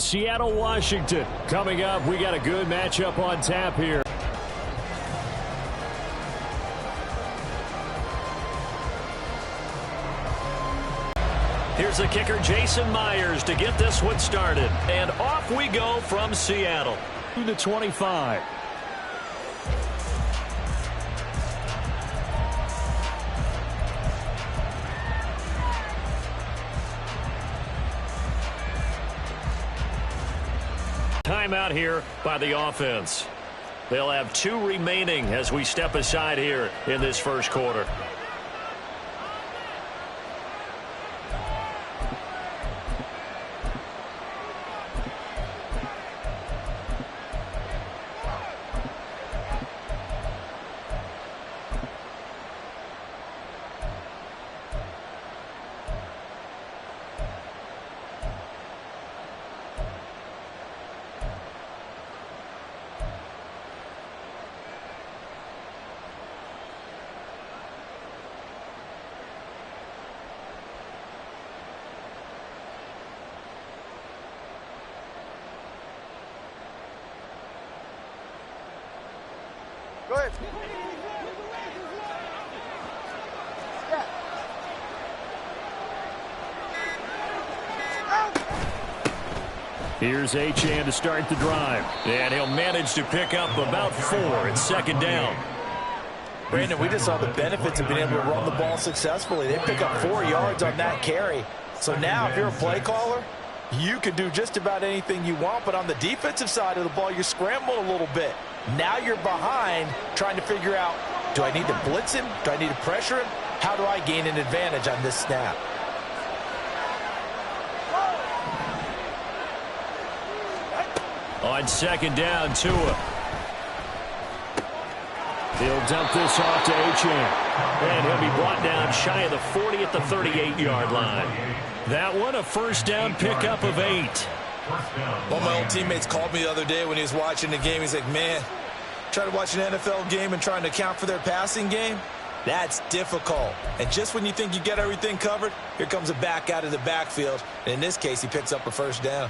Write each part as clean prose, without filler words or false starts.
Seattle, Washington. Coming up, we got a good matchup on tap here. Here's the kicker, Jason Myers, to get this one started. And off we go from Seattle. To the 25. Timeout here by the offense. They'll have 2 remaining as we step aside here in this first quarter. Go ahead. Here's Achane to start the drive. And he'll manage to pick up about 4. It's second down. Brandon, we just saw the benefits of being able to run the ball successfully. They pick up 4 yards on that carry. So now if you're a play caller, you can do just about anything you want. But on the defensive side of the ball, you're scrambling a little bit. Now you're behind trying to figure out, do I need to blitz him? Do I need to pressure him? How do I gain an advantage on this snap? On second down, Tua. He'll dump this off to Achane. And he'll be brought down shy of the 40 at the 38-yard line. That one, a first down pickup of 8. One of my old teammates called me the other day when he was watching the game. He's like, man, trying to watch an NFL game and trying to account for their passing game, that's difficult. And just when you think you get everything covered, here comes a back out of the backfield. And in this case, he picks up a first down.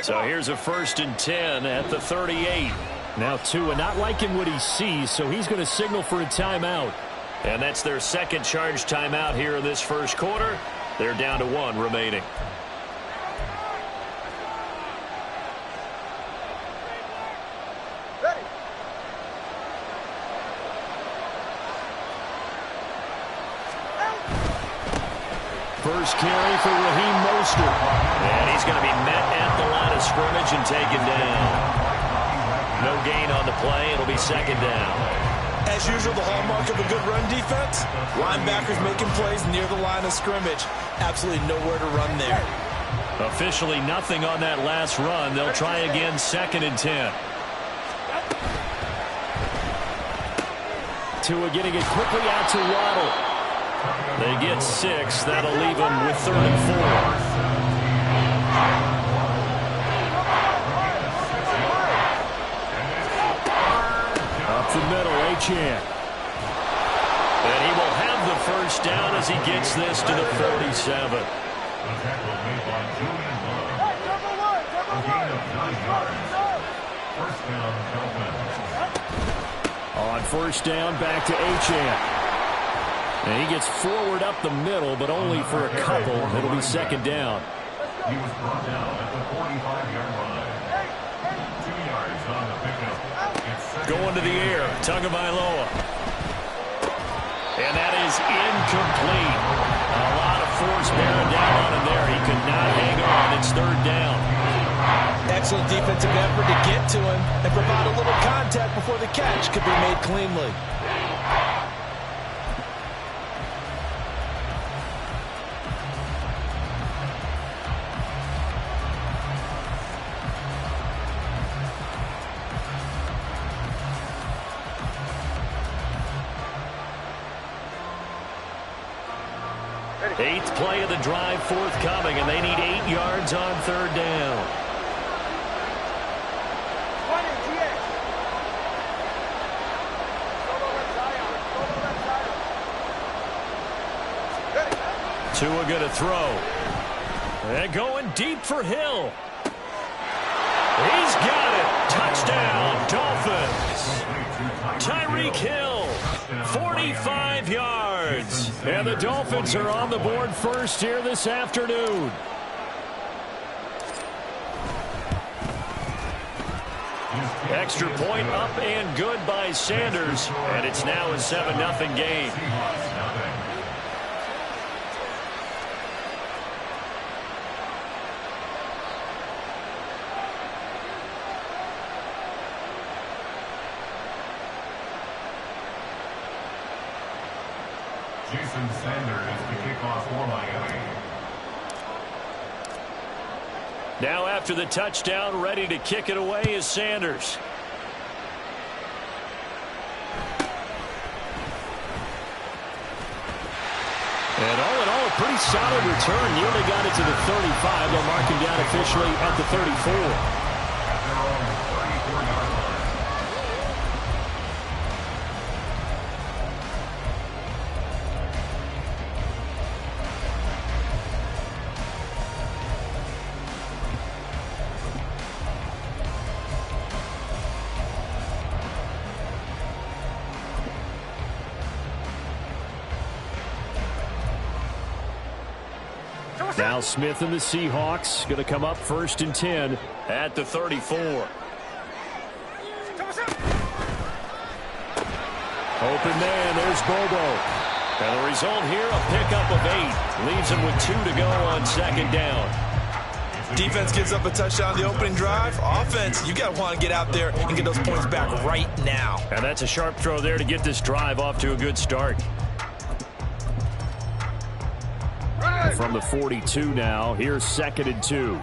So here's a 1st and 10 at the 38. Now Tua not liking what he sees, so he's going to signal for a timeout. And that's their second charge timeout here in this first quarter. They're down to 1 remaining. Ready. First carry for Raheem Mostert. And he's going to be met at the line of scrimmage and taken down. No gain on the play. It'll be second down. As usual, the hallmark of a good run defense, linebackers making plays near the line of scrimmage. Absolutely nowhere to run there. Officially nothing on that last run. They'll try again, 2nd and 10. Tua getting it quickly out to Waddle. They get 6. That'll leave them with 3rd and 4. Up the middle, Achane. And he will have the first down as he gets this to the 47. On first down, back to Achane. And he gets forward up the middle, but only for a couple. It'll be second down. He was brought down at the 45-yard line. 2 yards on the pickup. Going to the air, Tagovailoa. And that is incomplete. A lot of force bearing down on him there. He could not hang on. It's 3rd down. Excellent defensive effort to get to him and provide a little contact before the catch could be made cleanly. Eighth play of the drive forthcoming, and they need yards on third down. Tua going to throw. And going deep for Hill. He's got it. Touchdown, Dolphins. Tyreek Hill, 45 yards. And the Dolphins are on the board first here this afternoon. Extra point up and good by Sanders. And it's now a 7-0 game. Sanders to kick off for Miami. Now after the touchdown, ready to kick it away is Sanders. And all in all, a pretty solid return. Nearly got it to the 35. They'll mark him down officially at the 34. Now Smith and the Seahawks going to come up 1st and 10 at the 34. Open man, there's Bobo. And the result here, a pickup of 8. Leaves him with 2 to go on 2nd down. Defense gives up a touchdown the opening drive. Offense, you got to want to get out there and get those points back right now. And that's a sharp throw there to get this drive off to a good start. From the 42 now, here's 2nd and 2.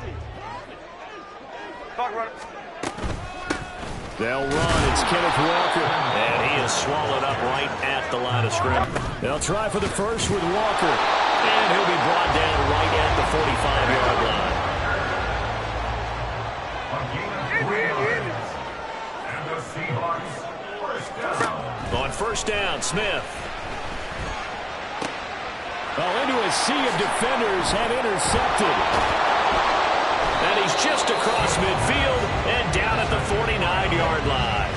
They'll run. It's Kenneth Walker. And he is swallowed up right at the line of scrimmage. They'll try for the first with Walker. And he'll be brought down right at the 45-yard line. On 1st down, Smith. Well, into a sea of defenders and intercepted. And he's just across midfield and down at the 49-yard line.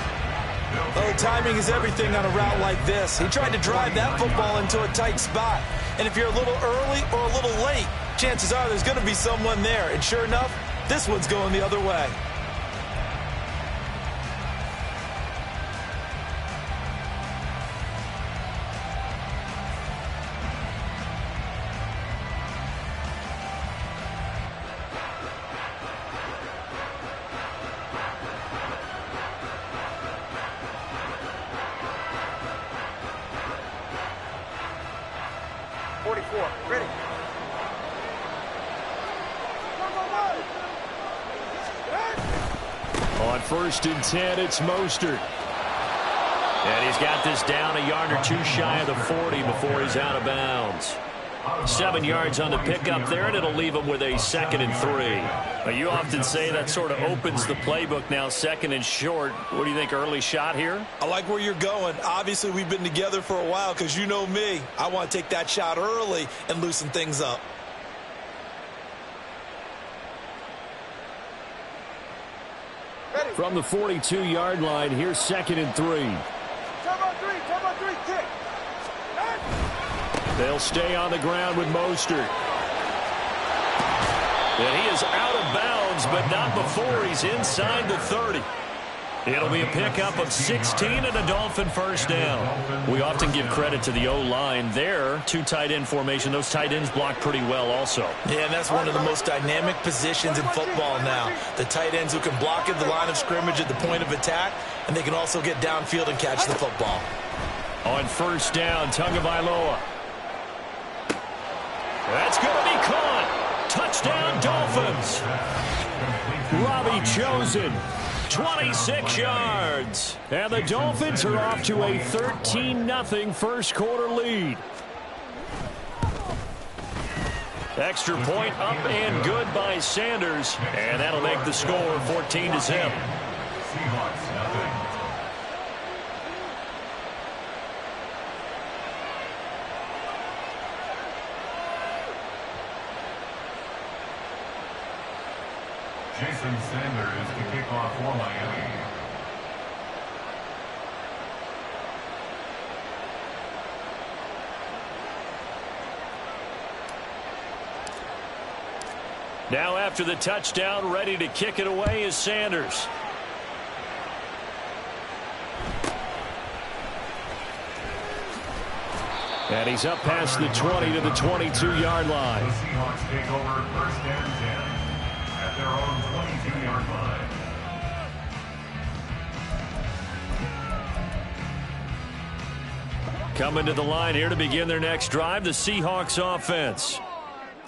Oh, timing is everything on a route like this. He tried to drive that football into a tight spot. And if you're a little early or a little late, chances are there's going to be someone there. And sure enough, this one's going the other way. Ready. On 1st and 10, it's Mostert. And he's got this down a yard or 2 shy of the 40 before he's out of bounds. 7 yards on the pickup there, and it'll leave him with a 2nd and 3. But you often say that sort of opens the playbook now, 2nd and short. What do you think, early shot here? I like where you're going. Obviously, we've been together for a while because you know me. I want to take that shot early and loosen things up. From the 42-yard line, here's 2nd and 3. Time on three, kick. They'll stay on the ground with Mostert. And he is out of bounds, but not before he's inside the 30. It'll be a pickup of 16 and a Dolphin 1st down. We often give credit to the O-line there. 2 tight end formation. Those tight ends block pretty well also. Yeah, and that's one of the most dynamic positions in football now. The tight ends who can block at the line of scrimmage at the point of attack, and they can also get downfield and catch the football. On 1st down, Tagovailoa. That's going to be caught. Touchdown, Dolphins. Robbie Chosen. 26 yards. And the Dolphins are off to a 13-0 first quarter lead. Extra point up and good by Sanders. And that'll make the score 14-0. Seahawks, nothing. Jason Sanders to kick off for Miami. Now after the touchdown, ready to kick it away is Sanders. And he's up past the 20 to the 22-yard line. The Seahawks take over first and 10 at their own 22-yard line. Coming to the line here to begin their next drive, the Seahawks offense.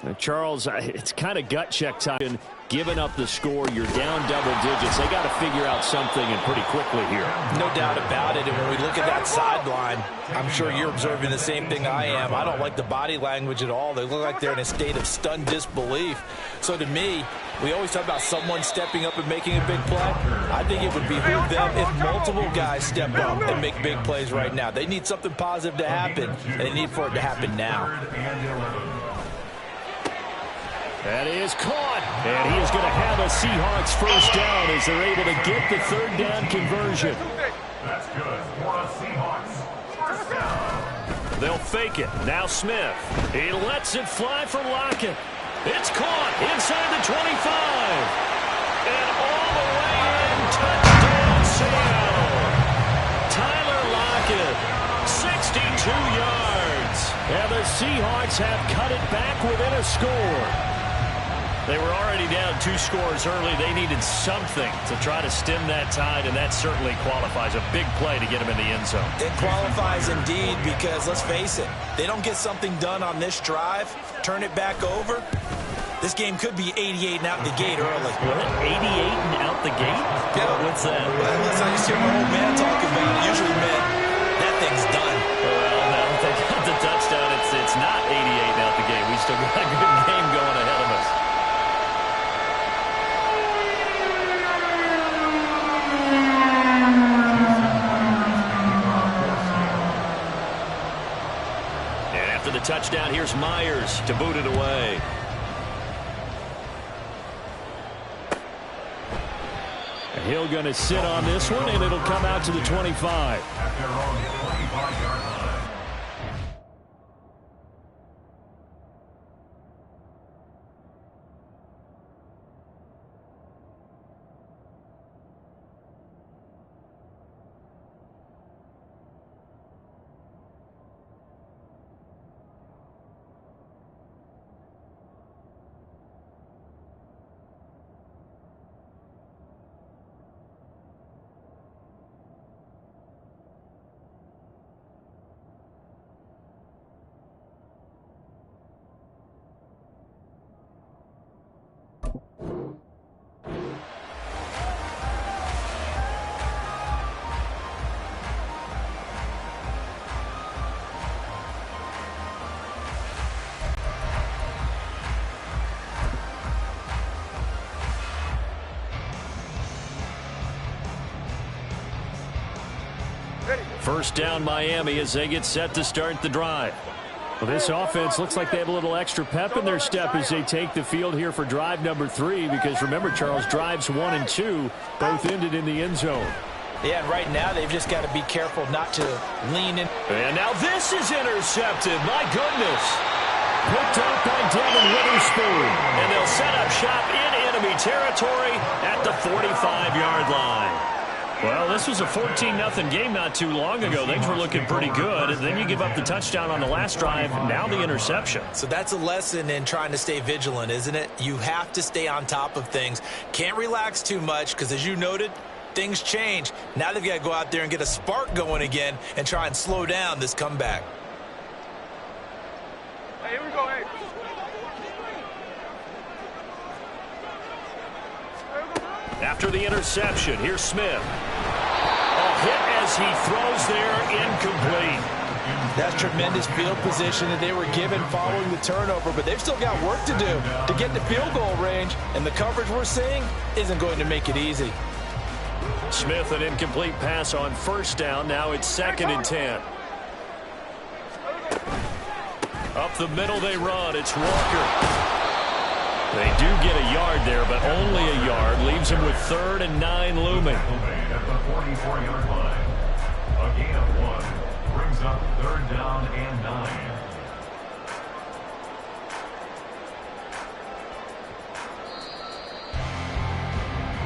Now, Charles, it's kind of gut check time. Giving up the score, you're down double digits. They got to figure out something and pretty quickly here. No doubt about it. And when we look at that sideline, I'm sure you're observing the same thing I am. I don't like the body language at all. They look like they're in a state of stunned disbelief. So to me, we always talk about someone stepping up and making a big play. I think it would behoove them if multiple guys step up and make big plays right now. They need something positive to happen, and they need for it to happen now. That is caught, and he is going to have a Seahawks first down as they're able to get the third down conversion. That's good for the Seahawks. First down. They'll fake it. Now Smith. He lets it fly for Lockett. It's caught inside the 25. And all the way in, touchdown Seattle. Tyler Lockett, 62 yards. And the Seahawks have cut it back within a score. They were already down 2 scores early. They needed something to try to stem that tide, and that certainly qualifies. A big play to get them in the end zone. It qualifies indeed because, let's face it, they don't get something done on this drive, turn it back over, this game could be 88 and out the gate early. What? 88 and out the gate? Yeah. What's that? Well, listen, I used to hear my old man talking about it. Usually meant that thing's done. Well, now if they got the touchdown, it's not 88 and out the gate. We still got a good game going ahead of us. The touchdown, here's Myers to boot it away. Hill going to sit on this one, and it'll come out to the 25. At their own 25-yard line. First down Miami as they get set to start the drive. Well, this offense looks like they have a little extra pep in their step as they take the field here for drive number 3, because remember, Charles, drives 1 and 2 both ended in the end zone. Yeah, and right now they've just got to be careful not to lean in. And now this is intercepted. My goodness. Picked up by Devin Witherspoon. And they'll set up shop in enemy territory at the 45-yard line. Well, this was a 14-0 game not too long ago. Things were looking pretty good. And then you give up the touchdown on the last drive, now the interception. So that's a lesson in trying to stay vigilant, isn't it? You have to stay on top of things. Can't relax too much because, as you noted, things change. Now they've got to go out there and get a spark going again and try and slow down this comeback. Hey, here we go, hey. After the interception, here's Smith. A hit as he throws there, incomplete. That's tremendous field position that they were given following the turnover, but they've still got work to do to get to field goal range, and the coverage we're seeing isn't going to make it easy. Smith, an incomplete pass on first down. Now it's 2nd and 10. Up the middle they run. It's Walker. They do get a yard there, but only a yard. Leaves him with 3rd and 9 looming. At the 44-yard line. A gain of 1. Brings up 3rd down and 9.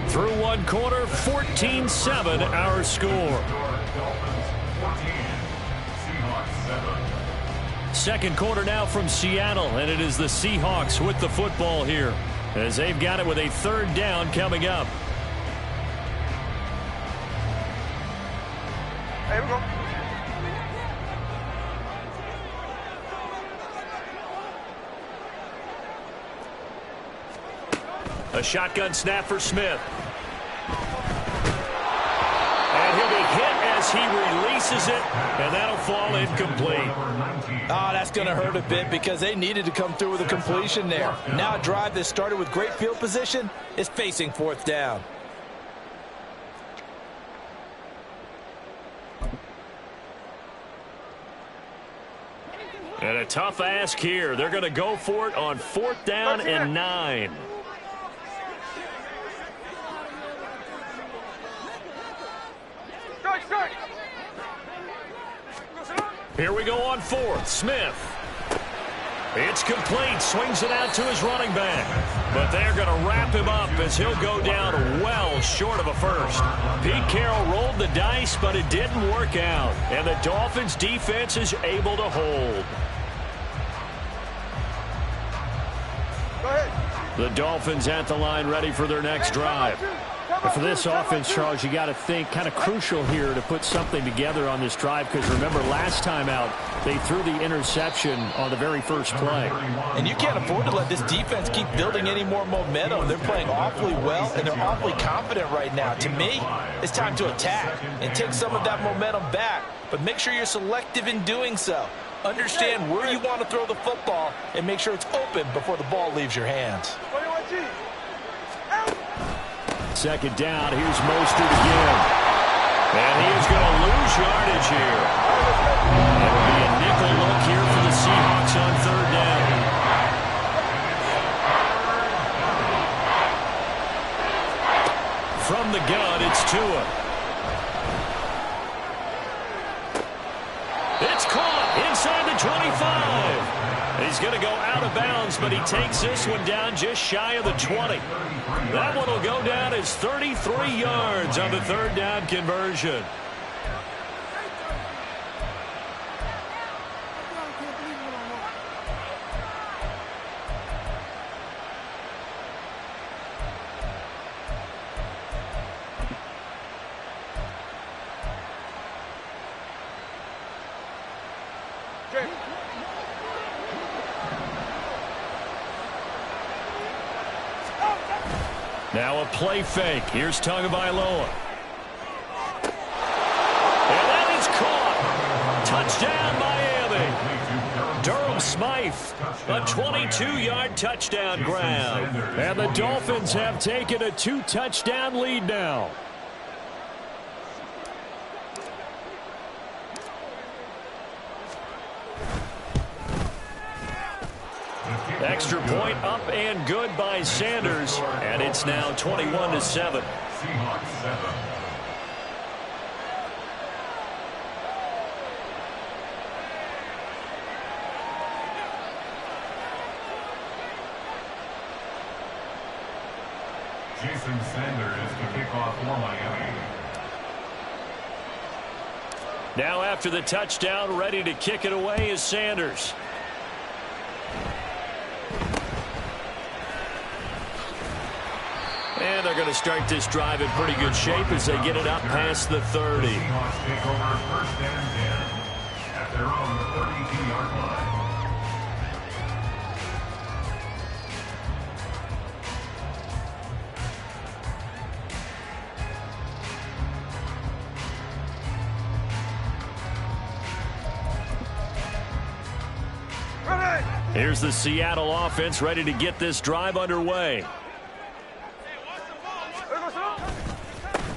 Through one quarter, 14-7 our score. Dolphins 14. Seahawks 7. Second quarter now from Seattle, and it is the Seahawks with the football here as they've got it with a 3rd down coming up. Here we go. A shotgun snap for Smith. And he'll be hit as he releases it, and that'll fall incomplete. Oh, that's going to hurt a bit because they needed to come through with a completion there. Now a drive that started with great field position is facing 4th down. And a tough ask here. They're going to go for it on 4th down and 9. Here we go on 4th. Smith. It's complete. Swings it out to his running back. But they're going to wrap him up as he'll go down well short of a first. Pete Carroll rolled the dice, but it didn't work out. And the Dolphins defense is able to hold. Go ahead. The Dolphins at the line ready for their next drive. But for this offense, Charles, you got to think kind of crucial here to put something together on this drive, because remember last time out they threw the interception on the very first play. And you can't afford to let this defense keep building any more momentum. They're playing awfully well, and they're awfully confident right now. To me, it's time to attack and take some of that momentum back, but make sure you're selective in doing so. Understand where you want to throw the football and make sure it's open before the ball leaves your hands. 21G. 2nd down. Here's Mostert again. And he is going to lose yardage here. It'll be a nickel look here for the Seahawks on 3rd down. From the gun, it's Tua. It's caught inside the 25. He's going to go out of bounds, but he takes this one down just shy of the 20. That one will go down as 33 yards on the 3rd down conversion. Now a play fake. Here's Tagovailoa. And that is caught. Touchdown, Miami. Durham Smythe, a 22-yard touchdown grab. And the Dolphins have taken a 2-touchdown lead now. Extra point up and good by Sanders, and it's now 21-7. Seahawks 7. Jason Sanders to kick off for Miami. Now after the touchdown, ready to kick it away is Sanders. And they're going to start this drive in pretty good shape as they get it up past the 30. Seahawks take over 1st and 10 at their own 32-yard line. Here's the Seattle offense ready to get this drive underway.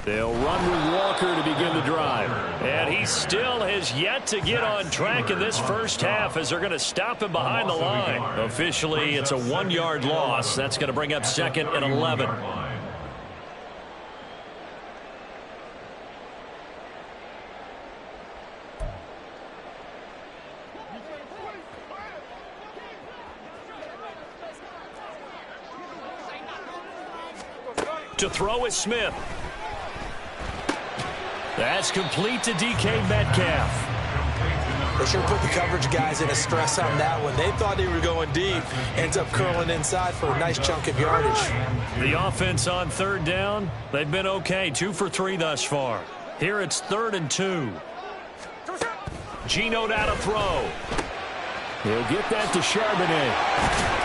They'll run with Walker to begin the drive. And he still has yet to get on track in this first half as they're going to stop him behind the line. Officially, it's a 1-yard loss. That's going to bring up 2nd and 11. To throw is Smith. That's complete to DK Metcalf. They should have put the coverage guys in a stress on that one. They thought they were going deep. Ends up curling inside for a nice chunk of yardage. The offense on 3rd down, they've been okay. 2 for 3 thus far. Here it's 3rd and 2. Geno now to throw. He'll get that to Charbonnet.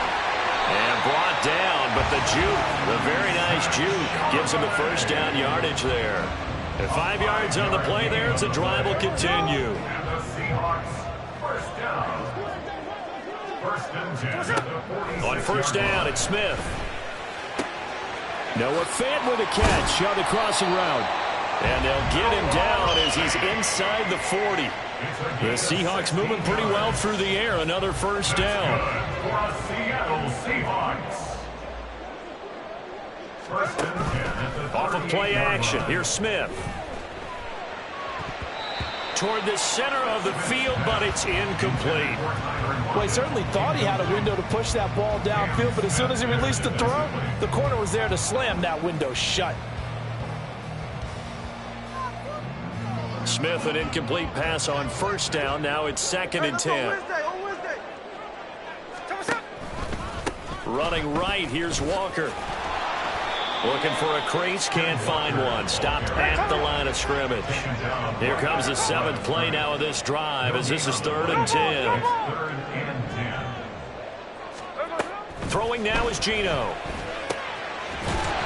And brought down, but the juke, the very nice juke, gives him the first down yardage there. And 5 yards on the play there as the drive will continue. And the Seahawks, first down. First and 10 at the 46. On first down, it's Smith. Noah Fant with a catch on the crossing route. And they'll get him down as he's inside the 40. The Seahawks moving pretty well through the air. Another first down. For the Seattle Seahawks. First and 10 at the Off of play action. Here's Smith. Toward the center of the field, but it's incomplete. Well, he certainly thought he had a window to push that ball downfield, but as soon as he released the throw, the corner was there to slam that window shut. Smith, an incomplete pass on first down. Now it's 2nd and 10. Running right, here's Walker. Looking for a crease, can't find one. Stopped at the line of scrimmage. Here comes the 7th play now of this drive as this is 3rd and 10. Throwing now is Geno.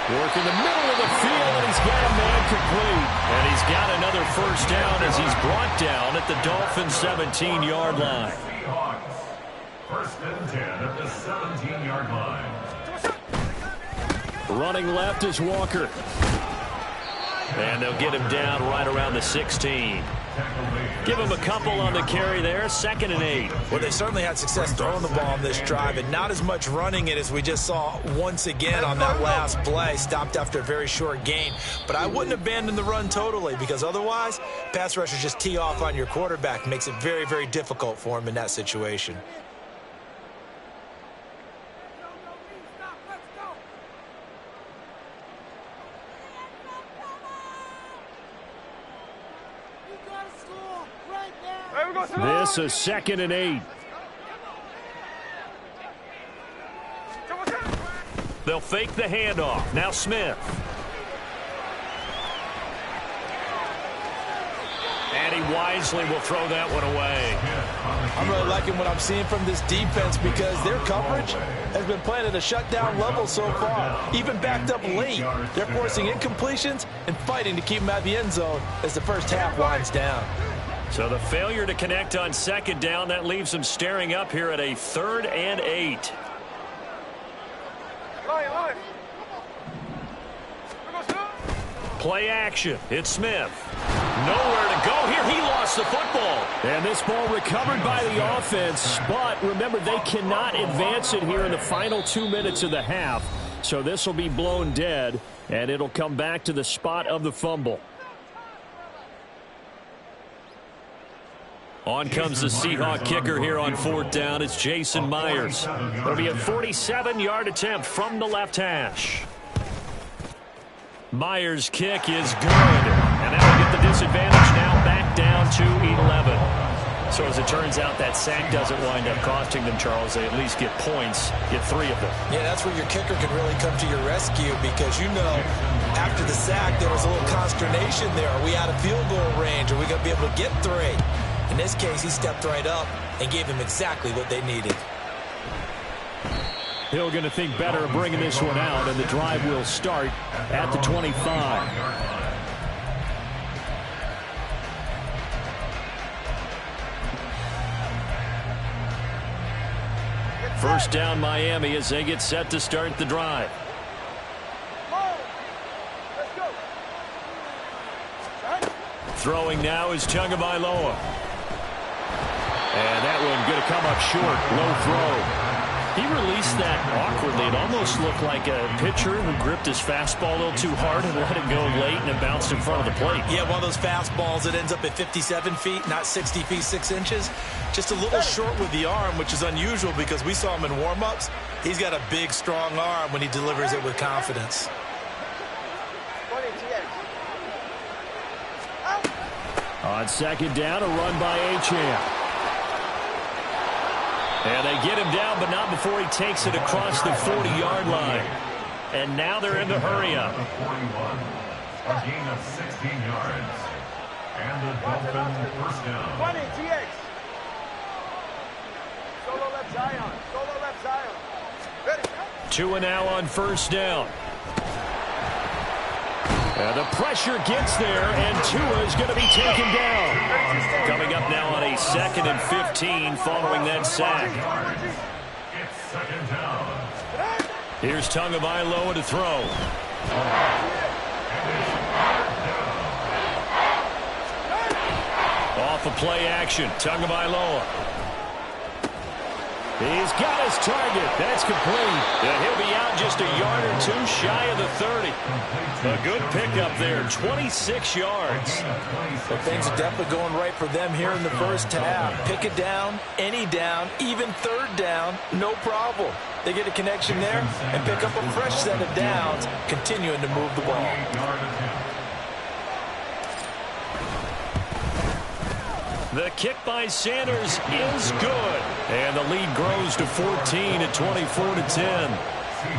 Work in the middle of the field, and he's got a man complete. And he's got another first down as he's brought down at the Dolphins' 17-yard line. First and 10 at the 17-yard line. Running left is Walker. And they'll get him down right around the 16. Give him a couple on the carry there. 2nd and 8. Well, they certainly had success throwing the ball on this drive and not as much running it as we just saw once again on that last play. Stopped after a very short gain. But I wouldn't abandon the run totally because otherwise, pass rushers just tee off on your quarterback. Makes it very, very difficult for him in that situation. This is 2nd and 8. They'll fake the handoff. Now Smith. And he wisely will throw that one away. I'm really liking what I'm seeing from this defense because their coverage has been playing at a shutdown level so far. Even backed up late, they're forcing incompletions and fighting to keep them out of the end zone as the first half winds down. So the failure to connect on 2nd down, that leaves them staring up here at a 3rd and 8. Play action. It's Smith. Nowhere to go here. He lost the football. And this ball recovered by the offense. But remember, they cannot advance it here in the final 2 minutes of the half. So this will be blown dead, and it'll come back to the spot of the fumble. On comes the Seahawk kicker here on 4th down. It's Jason Myers. It'll be a 47-yard attempt from the left hash. Myers' kick is good. And that'll get the disadvantage now back down to 11. So as it turns out, that sack doesn't wind up costing them, Charles. They at least get points, get 3 of them. Yeah, that's where your kicker can really come to your rescue because, you know, after the sack, there was a little consternation there. Are we out of field goal range? Are we going to be able to get 3? In this case, he stepped right up and gave them exactly what they needed. Hill going to think better of bringing this one out, and the drive will start at the 25. First down Miami as they get set to start the drive. Let's go. Throwing now is Tagovailoa. And that one going to come up short. Low throw. He released that awkwardly. It almost looked like a pitcher who gripped his fastball a little too hard and let it go late, and it bounced in front of the plate. Yeah, one of those fastballs that ends up at 57 feet, not 60 feet, 6 inches. Just a little short with the arm, which is unusual because we saw him in warm-ups. He's got a big, strong arm when he delivers it with confidence. On second down, a run by Achane. And they get him down, but not before he takes it across the 40-yard line. And now they're in the hurry-up. A gain of 16 yards. And the Dolphins first down. 20, TX. Solo left Zion. Solo left Zion. Ready. Tua now on first down. And the pressure gets there, and Tua is going to be taken down. Coming up now on a 2nd and 15 following that sack. It's second down. Here's Tagovailoa to throw. Off of play action, Tagovailoa. He's got his target. That's complete. And he'll be out just a yard or two shy of the 30. A good pickup there, 26 yards. But things are definitely going right for them here in the first half. Pick it down, any down, even third down, no problem. They get a connection there and pick up a fresh set of downs, continuing to move the ball. The kick by Sanders is good. And the lead grows to 14 at 24-10.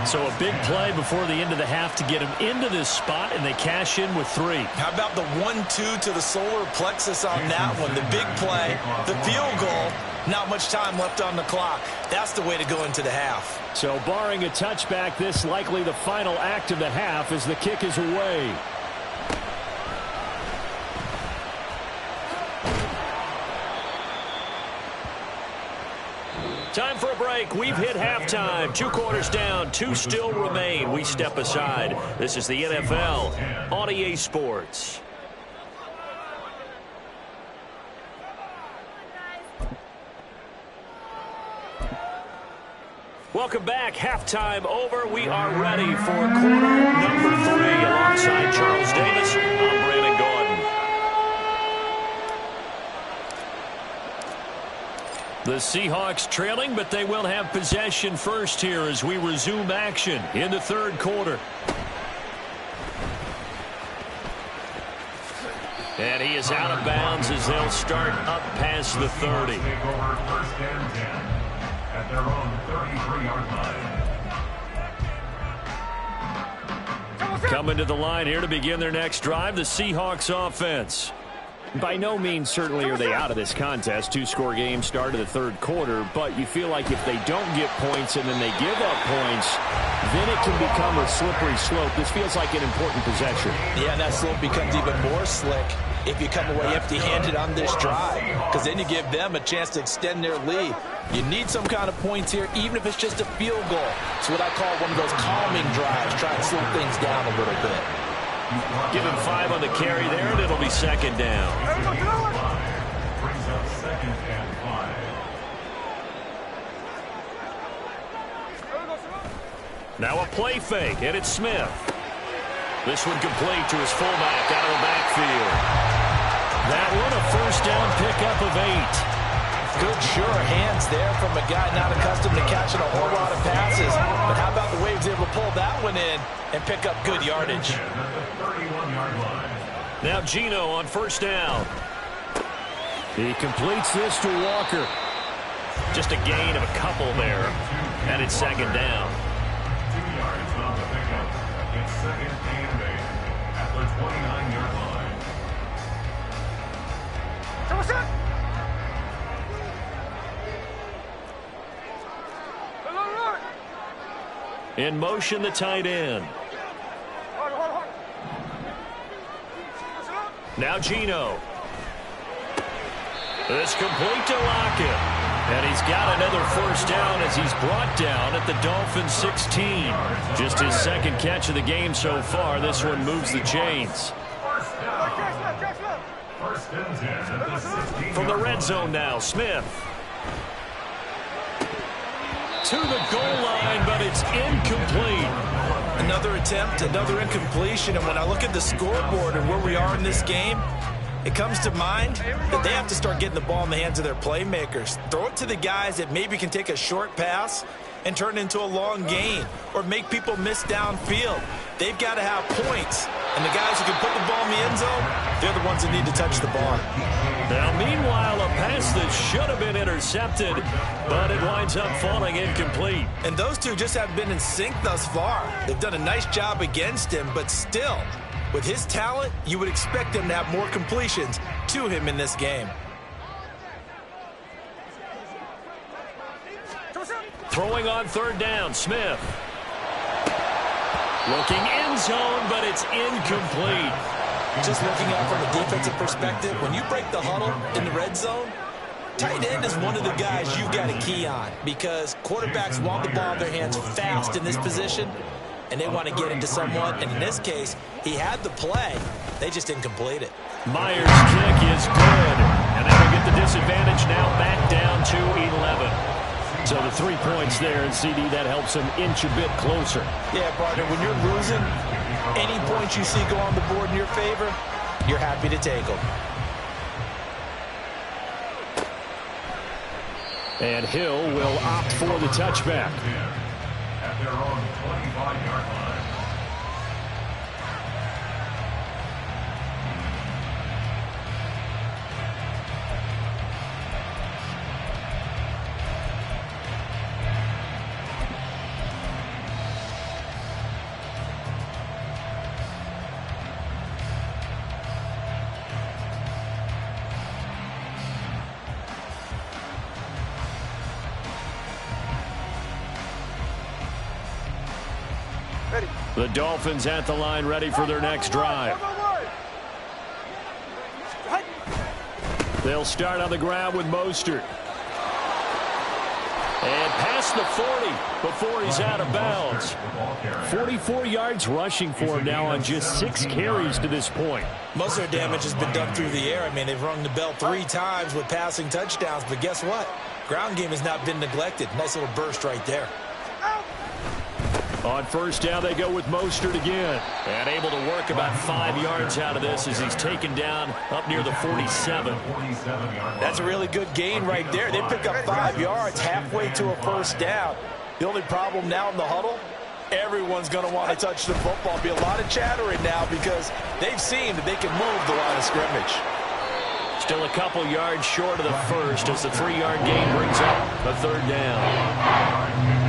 So a big play before the end of the half to get him into this spot, and they cash in with 3. How about the 1-2 to the solar plexus on that one? The big play, the field goal, not much time left on the clock. That's the way to go into the half. So barring a touchback, this likely the final act of the half as the kick is away. Time for a break. We've hit halftime. 2 quarters down. 2 still remain. We step aside. This is the NFL on EA Sports. Welcome back. Halftime over. We are ready for quarter number 3. Alongside Charles Davis, I'm Brandon Gordon. The Seahawks trailing, but they will have possession first here as we resume action in the third quarter. And he is out of bounds as they'll start up past the 30. Take over first and 10 at their own 33-yard line. Coming to the line here to begin their next drive, the Seahawks offense. By no means certainly are they out of this contest. 2-score game start of the third quarter, but you feel like if they don't get points and then they give up points, then it can become a slippery slope. This feels like an important possession. Yeah, and that slope becomes even more slick if you come away empty-handed on this drive, because then you give them a chance to extend their lead. You need some kind of points here, even if it's just a field goal. It's what I call one of those calming drives, try and slow things down a little bit. Give him 5 on the carry there, and it'll be second down. Brings up second and 5. Now a play fake, and it's Smith. This one complete to his fullback out of the backfield. That one a first down pickup of 8. Good, sure hands there from a guy not accustomed to catching a whole lot of passes. But how about the way he was able to pull that one in and pick up good yardage? Now Geno on first down. He completes this to Walker. Just a gain of a couple there. And it's second down. 2 yards on the pickup. It's second and 8 at the 29-yard line. In motion, the tight end. Now Geno. This complete to Lockett. And he's got another first down as he's brought down at the Dolphins' 16. Just his second catch of the game so far. This one moves the chains. From the red zone now, Smith. To the goal line, but it's incomplete. Another attempt, another incompletion. And when I look at the scoreboard and where we are in this game, it comes to mind that they have to start getting the ball in the hands of their playmakers. Throw it to the guys that maybe can take a short pass and turn it into a long gain or make people miss downfield. They've got to have points. And the guys who can put the ball in the end zone, they're the ones that need to touch the ball. Now, meanwhile, a pass that should have been intercepted, but it winds up falling incomplete. And those two just haven't been in sync thus far. They've done a nice job against him, but still, with his talent, you would expect him to have more completions to him in this game. Throwing on third down, Smith. Looking end zone, but it's incomplete. Just looking at from a defensive perspective, when you break the huddle in the red zone, tight end is one of the guys you've got to key on because quarterbacks want the ball in their hands fast in this position, and they want to get into someone. And in this case, he had the play. They just didn't complete it. Myers' kick is good. And they will get the disadvantage now back down to 11. So the 3 points there, and CD, that helps them inch a bit closer. Yeah, partner, when you're losing, any points you see go on the board in your favor, you're happy to take them. And Hill will opt for the touchback. At their own 25-yard line. The Dolphins at the line, ready for their next drive. They'll start on the ground with Mostert. And past the 40 before he's out of bounds. 44 yards rushing for him now on just 6 carries to this point. Most of their damage has been done through the air. I mean, they've rung the bell 3 times with passing touchdowns, but guess what? Ground game has not been neglected. Nice little burst right there. On first down, they go with Mostert again. And able to work about 5 yards out of this as he's taken down up near the 47. That's a really good gain right there. They pick up 5 yards halfway to a first down. The only problem now in the huddle, everyone's going to want to touch the football. Be a lot of chattering now because they've seen that they can move the line of scrimmage. Still a couple yards short of the first as the 3-yard gain brings up a third down.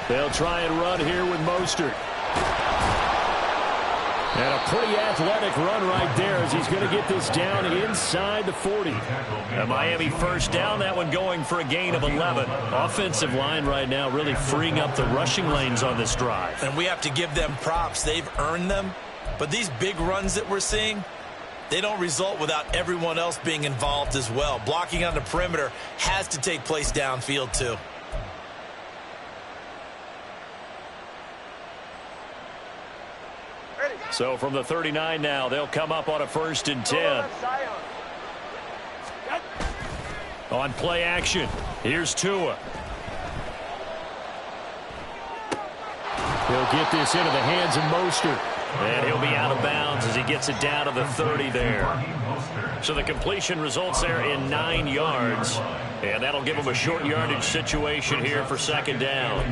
They'll try and run here with Mostert. And a pretty athletic run right there as he's going to get this down inside the 40. A Miami first down, that one going for a gain of 11. Offensive line right now really freeing up the rushing lanes on this drive. And we have to give them props. They've earned them. But these big runs that we're seeing, they don't result without everyone else being involved as well. Blocking on the perimeter has to take place downfield too. So from the 39 now, they'll come up on a 1st and 10. On play action, here's Tua. He'll get this into the hands of Mostert. And he'll be out of bounds as he gets it down to the 30 there. So the completion results there in 9 yards. And that'll give him a short yardage situation here for 2nd down.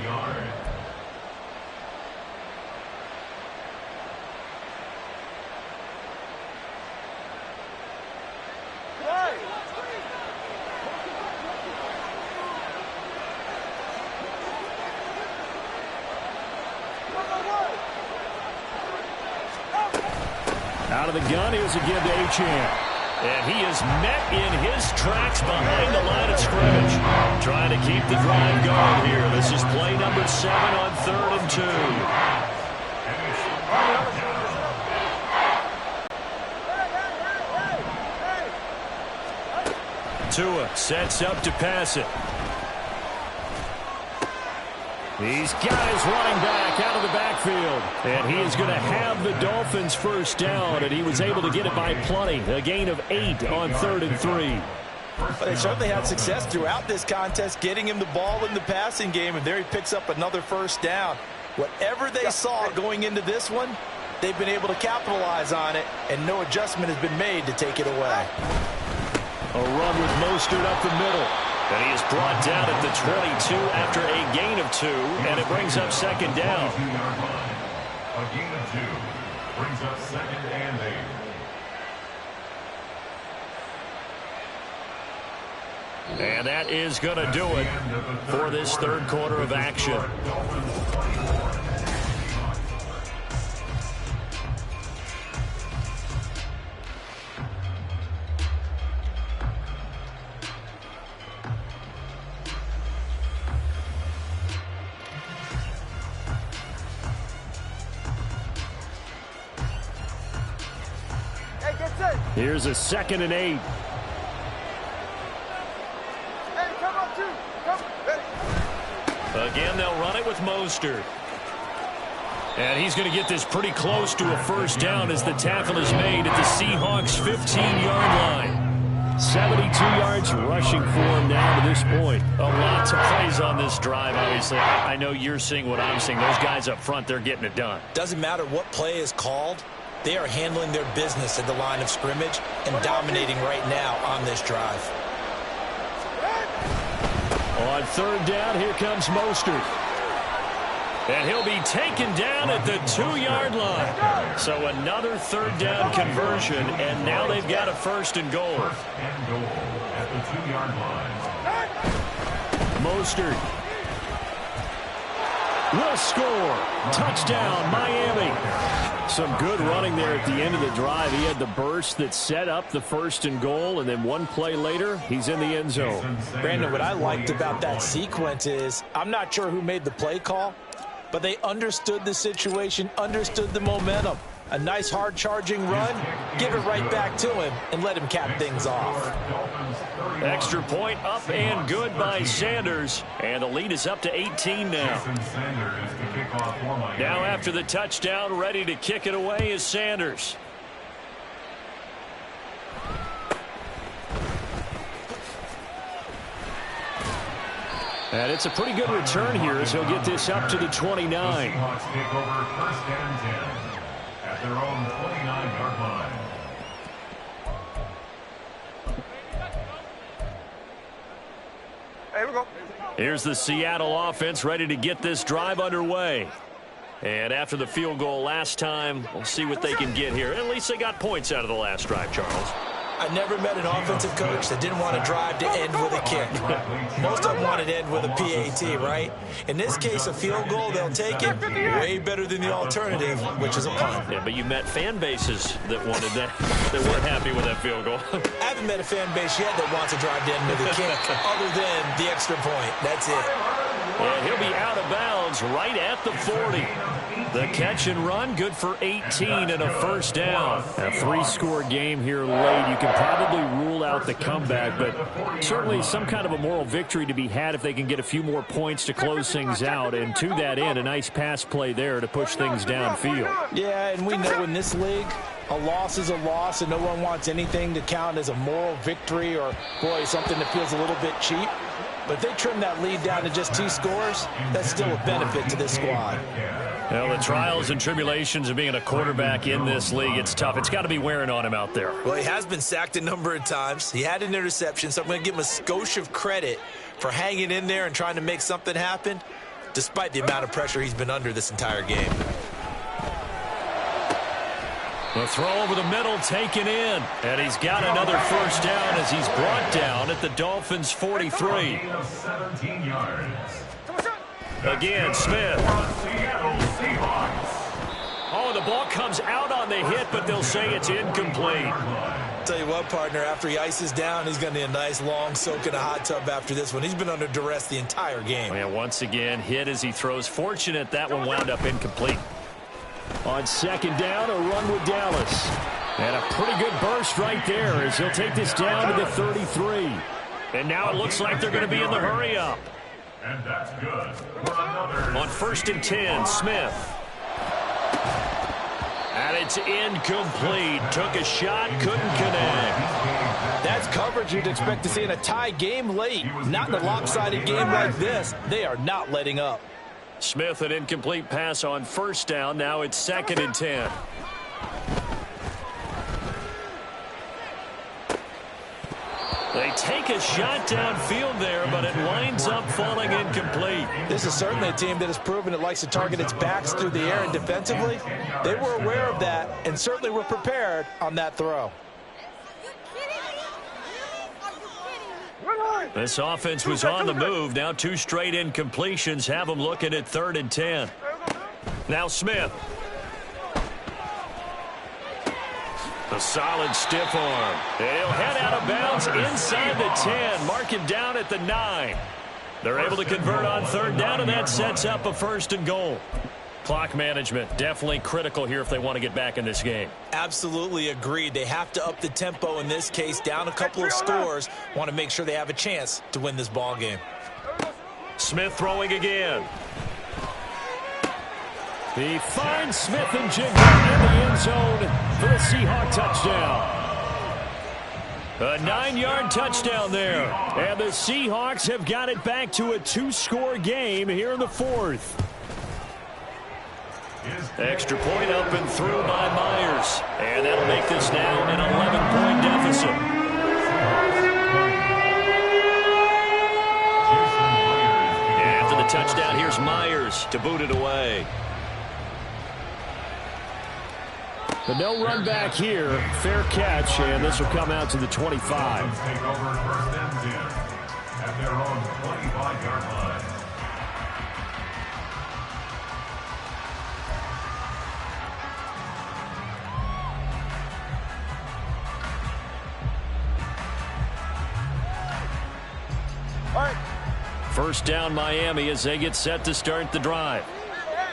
Out of the gun, here's again to Achane. And he is met in his tracks behind the line of scrimmage. Trying to keep the drive going here. This is play number 7 on 3rd and 2. Tua sets up to pass it. He's got his running back out of the backfield. And he is going to have the Dolphins first down, and he was able to get it by plenty. A gain of 8 on 3rd and 3. Well, they certainly had success throughout this contest, getting him the ball in the passing game, and there he picks up another first down. Whatever they saw going into this one, they've been able to capitalize on it, and no adjustment has been made to take it away. A run with Mostert up the middle. And he is brought down at the 22 after a gain of 2, and it brings up 2nd down. A gain of 2 brings up 2nd and 8. And that is going to do it for this 3rd quarter of action. Here's a 2nd and 8. Hey, come on, 2. Come. Again, they'll run it with Mostert. And he's going to get this pretty close to a first down as the tackle is made at the Seahawks' 15-yard line. 72 yards rushing for him now to this point. A lot of plays on this drive, obviously. I know you're seeing what I'm seeing. Those guys up front, they're getting it done. Doesn't matter what play is called. They are handling their business at the line of scrimmage and dominating right now on this drive. On 3rd down, here comes Mostert. And he'll be taken down at the 2-yard line. So another 3rd down conversion, and now they've got a 1st and goal. First and goal at the 2-yard line. Mostert will score. Touchdown, Miami. Some good running there at the end of the drive. He had the burst that set up the 1st and goal, and then one play later, he's in the end zone. Brandon, what I liked about that sequence is I'm not sure who made the play call, but they understood the situation, understood the momentum. A nice hard-charging run, give it right back to him, and let him cap things off. Extra point up and good by Sanders. And the lead is up to 18 now. Now after the touchdown, ready to kick it away is Sanders. And it's a pretty good return here as he'll get this up to the 29. The Seahawks take over 1st and 10 at their own 29-yard line. Here we go. Here's the Seattle offense ready to get this drive underway. And after the field goal last time, we'll see what they can get here. At least they got points out of the last drive, Charles. I never met an offensive coach that didn't want to drive to end with a kick. Most of them wanted to end with a PAT, right? In this case, a field goal, they'll take it way better than the alternative, which is a punt. Yeah, but you met fan bases that wanted that, that weren't happy with that field goal. I haven't met a fan base yet that wants to drive to end with a kick, other than the extra point. That's it. And he'll be out of bounds right at the 40. The catch and run, good for 18 and a first down. A 3-score game here late. You can probably rule out the comeback, but certainly some kind of a moral victory to be had if they can get a few more points to close things out. And to that end, a nice pass play there to push things downfield. Yeah, and we know in this league, a loss is a loss, and no one wants anything to count as a moral victory or, boy, something that feels a little bit cheap. But if they trim that lead down to just 2 scores, that's still a benefit to this squad. Well, the trials and tribulations of being a quarterback in this league, it's tough. It's got to be wearing on him out there. Well, he has been sacked a number of times. He had an interception, so I'm going to give him a skosh of credit for hanging in there and trying to make something happen, despite the amount of pressure he's been under this entire game. The throw over the middle taken in. And he's got another first down as he's brought down at the Dolphins' 43. 17 yards. Again, Smith. Oh, the ball comes goes out on the hit, but they'll say it's incomplete. Tell you what, partner, after he ices down, he's going to need a nice long soak in a hot tub after this one. He's been under duress the entire game. And once again, hit as he throws. Fortunate that one wound up incomplete. On second down, a run with Dallas. And a pretty good burst right there as he'll take this down to the 33. And now it looks like they're going to be in the hurry up. And that's good for another. On 1st and 10, Smith. And it's incomplete. Took a shot, couldn't connect. That's coverage you'd expect to see in a tie game late. Not in a lopsided game like this. They are not letting up. Smith, an incomplete pass on 1st down. Now it's 2nd and 10. They take a shot downfield there, but it winds up falling incomplete. This is certainly a team that has proven it likes to target its backs through the air, and defensively, they were aware of that and certainly were prepared on that throw. This offense was on the move. Now 2 straight incompletions have them looking at 3rd and 10. Now Smith. A solid stiff arm. And he'll head out of bounds inside the 10. Mark him down at the 9. They're able to convert on 3rd down, and that sets up a 1st and goal. Clock management, definitely critical here if they want to get back in this game. Absolutely agreed. They have to up the tempo in this case, down a couple of scores. Want to make sure they have a chance to win this ball game. Smith throwing again. He finds Smith and Jigba in the end zone for the Seahawk touchdown. A 9-yard touchdown there. And the Seahawks have got it back to a 2-score game here in the 4th. Extra point up and through by Myers. And that'll make this now an 11-point deficit. And after the touchdown, here's Myers to boot it away. But no run back here. Fair catch, and this will come out to the 25. Take over 1st and 10 at their own 25-yard line. First down Miami as they get set to start the drive.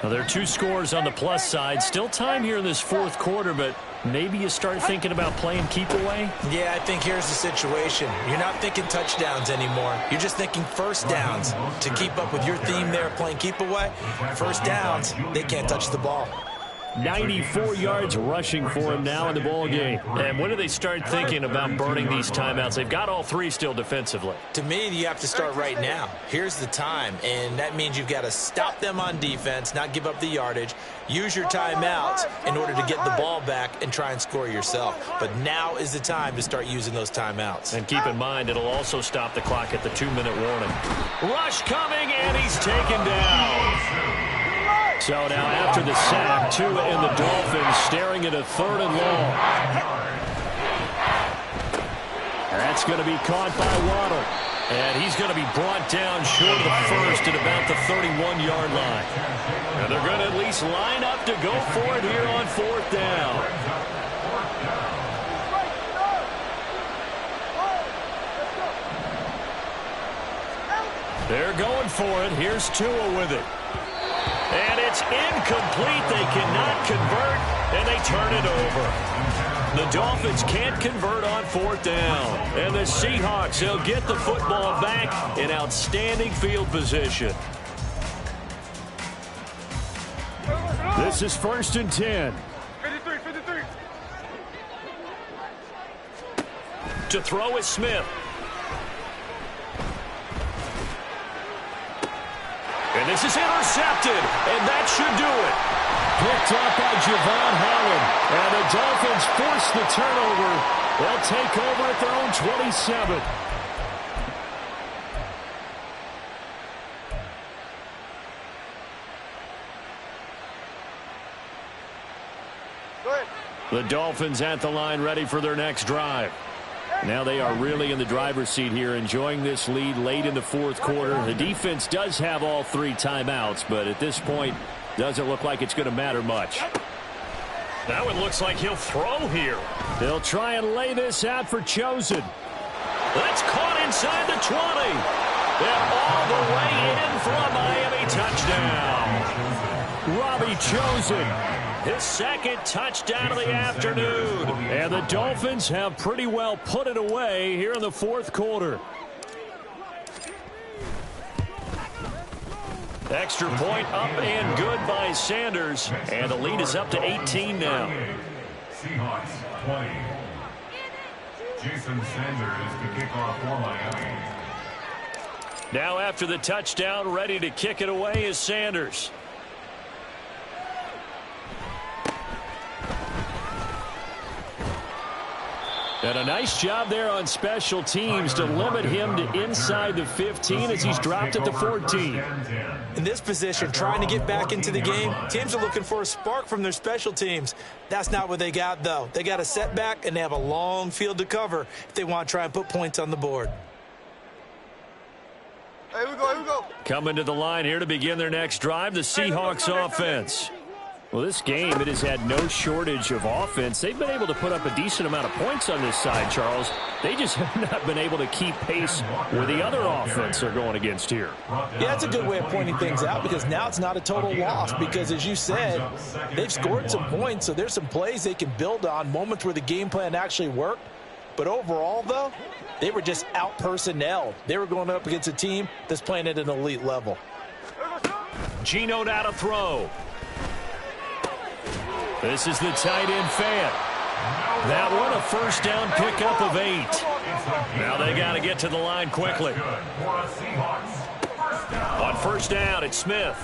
Now, there are 2 scores on the plus side. Still time here in this 4th quarter, but maybe you start thinking about playing keep away? Yeah, I think here's the situation. You're not thinking touchdowns anymore. You're just thinking 1st downs. To keep up with your theme there, playing keep away, 1st downs, they can't touch the ball. 94 yards rushing for him now in the ball game. And when do they start thinking about burning these timeouts? They've got all 3 still defensively. To me, you have to start right now. Here's the time, and that means you've got to stop them on defense, not give up the yardage, use your timeouts in order to get the ball back and try and score yourself. But now is the time to start using those timeouts. And keep in mind, it'll also stop the clock at the 2-minute warning. Rush coming, and he's taken down. So now after the sack, Tua and the Dolphins staring at a 3rd and long. That's going to be caught by Waddle. And he's going to be brought down short of the 1st at about the 31-yard line. And they're going to at least line up to go for it here on 4th down. They're going for it. Here's Tua with it. And it's incomplete. They cannot convert, and they turn it over. The Dolphins can't convert on 4th down. And the Seahawks, they'll get the football back in outstanding field position. This is 1st and 10. 53. To throw is Smith. And this is intercepted, and that should do it. Picked up by Javon Holland. And the Dolphins force the turnover. They'll take over at their own 27. The Dolphins at the line ready for their next drive. Now they are really in the driver's seat here, enjoying this lead late in the 4th quarter. The defense does have all 3 timeouts, but at this point, doesn't look like it's going to matter much. Now it looks like he'll throw here. They'll try and lay this out for Chosen. That's caught inside the 20. And all the way in for a Miami touchdown. Robbie Chosen. His second touchdown of the afternoon. And the Dolphins have pretty well put it away here in the fourth quarter. Extra point up and good by Sanders. And the lead is up to 18 now. Seahawks 20. Jason Sanders to kick off for Miami. Now after the touchdown, ready to kick it away is Sanders. And a nice job there on special teams to limit him to inside the 15 as he's dropped at the 14. In this position, trying to get back into the game, teams are looking for a spark from their special teams. That's not what they got, though. They got a setback, and they have a long field to cover if they want to try and put points on the board. Here we go. Coming to the line here to begin their next drive, the Seahawks offense. Well, this game, it has had no shortage of offense. They've been able to put up a decent amount of points on this side, Charles. They just have not been able to keep pace with the other offense they're going against here. Yeah, that's a good way of pointing things out because now it's not a total loss because, as you said, they've scored some points, so there's some plays they can build on, moments where the game plan actually worked. But overall, though, they were just out-personnelled. They were going up against a team that's playing at an elite level. Geno now to throw. This is the tight end fan. That one, a first down pickup of 8. Now they got to get to the line quickly. On first down, it's Smith.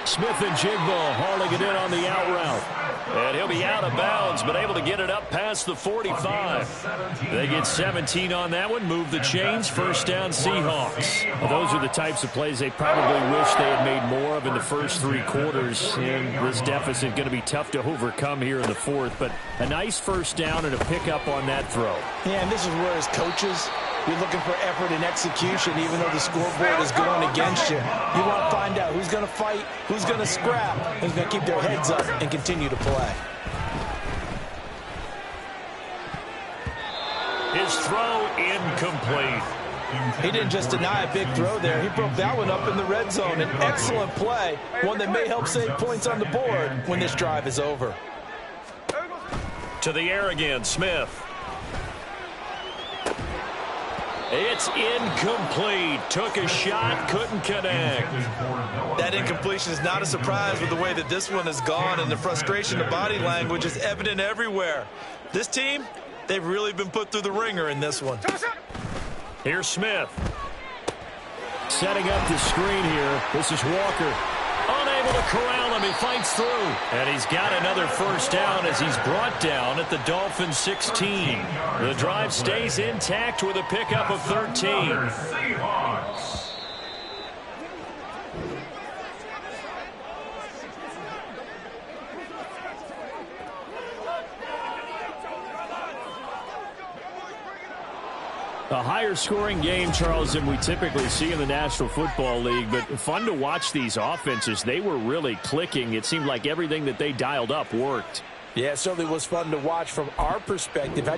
Smith and Jigba hauling it in on the out route. And he'll be out of bounds, but able to get it up past the 45. They get 17 on that one, move the chains, first down Seahawks. Well, those are the types of plays they probably wish they had made more of in the first 3 quarters. And this deficit going to be tough to overcome here in the fourth. But a nice first down and a pickup on that throw. Yeah, and this is where as coaches, you're looking for effort and execution even though the scoreboard is going against you. You want to find out who's going to fight, who's going to scrap, who's going to keep their heads up and continue to play. His throw incomplete. He didn't just deny a big throw there. He broke that one up in the red zone. An excellent play, one that may help save points on the board when this drive is over. To the air again, Smith. It's incomplete. Took a shot, couldn't connect. That incompletion is not a surprise with the way that this one has gone, and the frustration of body language is evident everywhere. This team, they've really been put through the ringer in this one. Here's Smith. Setting up the screen here. This is Walker. Unable to corral him. He fights through. And he's got another first down as he's brought down at the Dolphins 16. The drive stays intact with a pickup of 13. A higher scoring game, Charles, than we typically see in the National Football League, but fun to watch these offenses. They were really clicking. It seemed like everything that they dialed up worked. Yeah, it certainly was fun to watch from our perspective.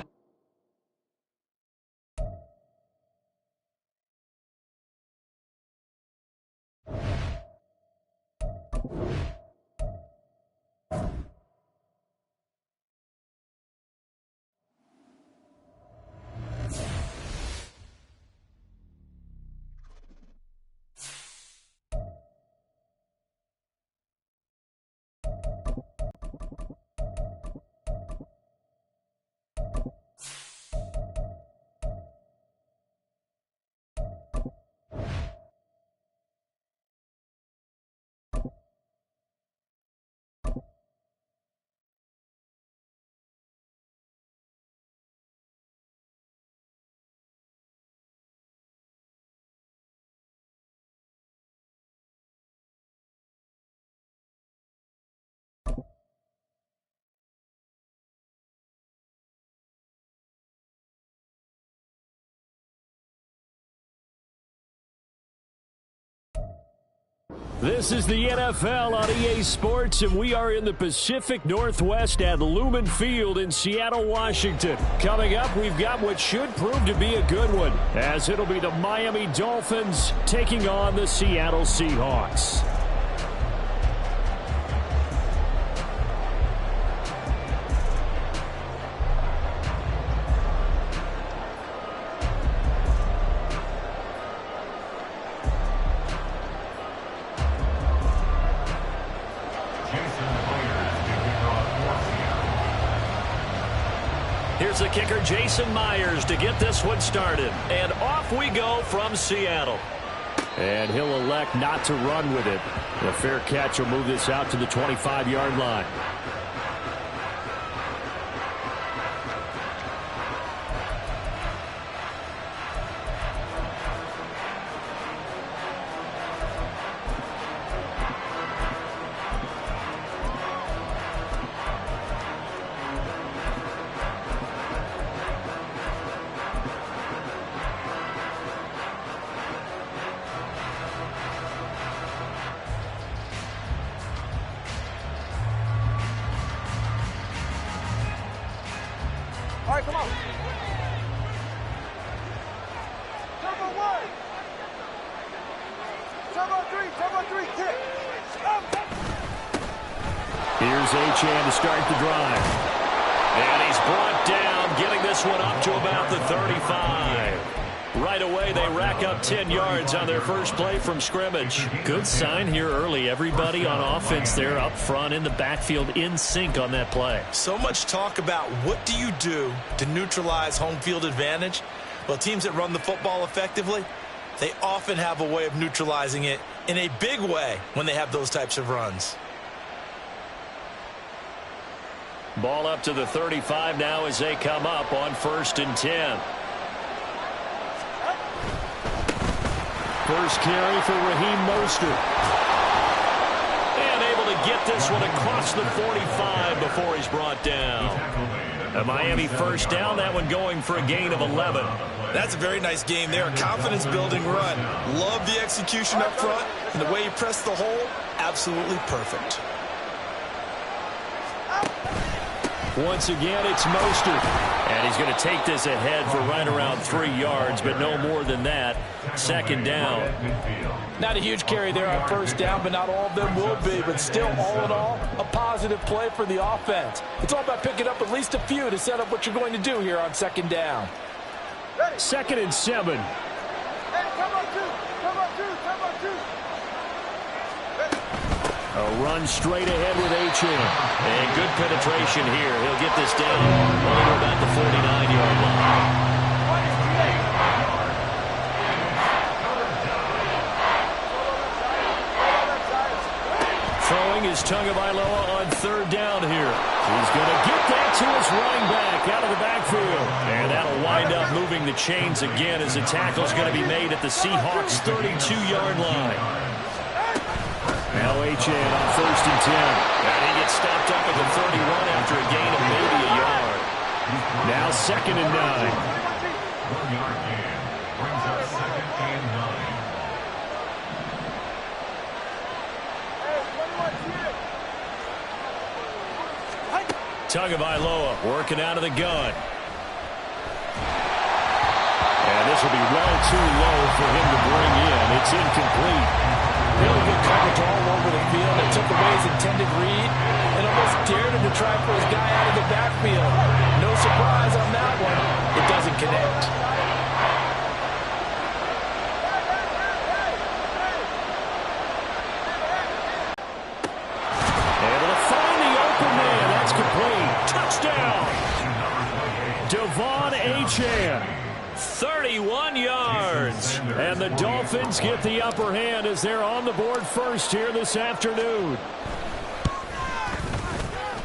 This is the NFL on EA Sports, and we are in the Pacific Northwest at Lumen Field in Seattle, Washington. Coming up, we've got what should prove to be a good one, as it'll be the Miami Dolphins taking on the Seattle Seahawks. Here's the kicker, Jason Myers, to get this one started. And off we go from Seattle. And he'll elect not to run with it. A fair catch will move this out to the 25-yard line. All right, come on. Turbo three, kick. Here's Achane to start the drive. And he's brought down, getting this one up to about the 35. Right away, they rack up 10 yards on their first play from scrimmage. Good sign here early. Everybody on offense there up front in the backfield in sync on that play. So much talk about what do you do to neutralize home field advantage? Well, teams that run the football effectively, they often have a way of neutralizing it in a big way when they have those types of runs. Ball up to the 35 now as they come up on 1st and 10. First carry for Raheem Mostert. And able to get this one across the 45 before he's brought down. A Miami first down, that one going for a gain of 11. That's a very nice game there, a confidence-building run. Love the execution up front, and the way he pressed the hole, absolutely perfect. Once again, it's Mostert. And he's going to take this ahead for right around 3 yards, but no more than that. 2nd down. Not a huge carry there on 1st down, but not all of them will be. But still, all in all, a positive play for the offense. It's all about picking up at least a few to set up what you're going to do here on 2nd down. 2nd and 7. Hey, turbo two. A run straight ahead with Achane. And good penetration here. He'll get this down over about the 49-yard line. Throwing is Tagovailoa on 3rd down here. He's going to get that to his running back out of the backfield. And that'll wind up moving the chains again as the tackle's going to be made at the Seahawks' 32-yard line. Now Achane on 1st and 10. And he gets stopped up at the 31 after a gain of maybe a yard. Now 2nd and 9. 1-yard gain brings up 2nd and 9. Tagovailoa working out of the gun. And this will be well too low for him to bring in. It's incomplete. Really good coverage all over the field. It took away his intended read and almost dared him to try for his guy out of the backfield. No surprise on that one. It doesn't connect. Able to find the open man. That's complete. Touchdown. Devon Achane. 31 yards. And the Dolphins get the upper hand as they're on the board first here this afternoon.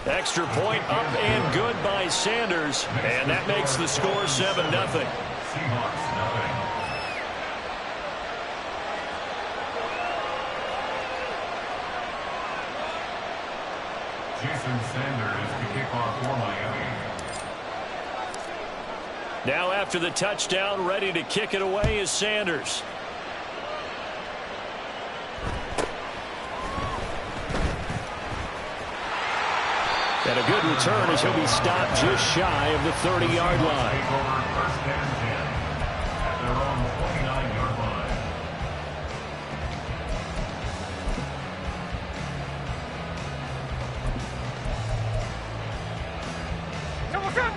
Extra point up and good by Sanders. And that makes the score 7-0. Seahawks, nothing. Jason Sanders to kick off for Miami. Now after the touchdown, ready to kick it away is Sanders. And a good return as he'll be stopped just shy of the 30-yard line. First and 10 at their own 29-yard line.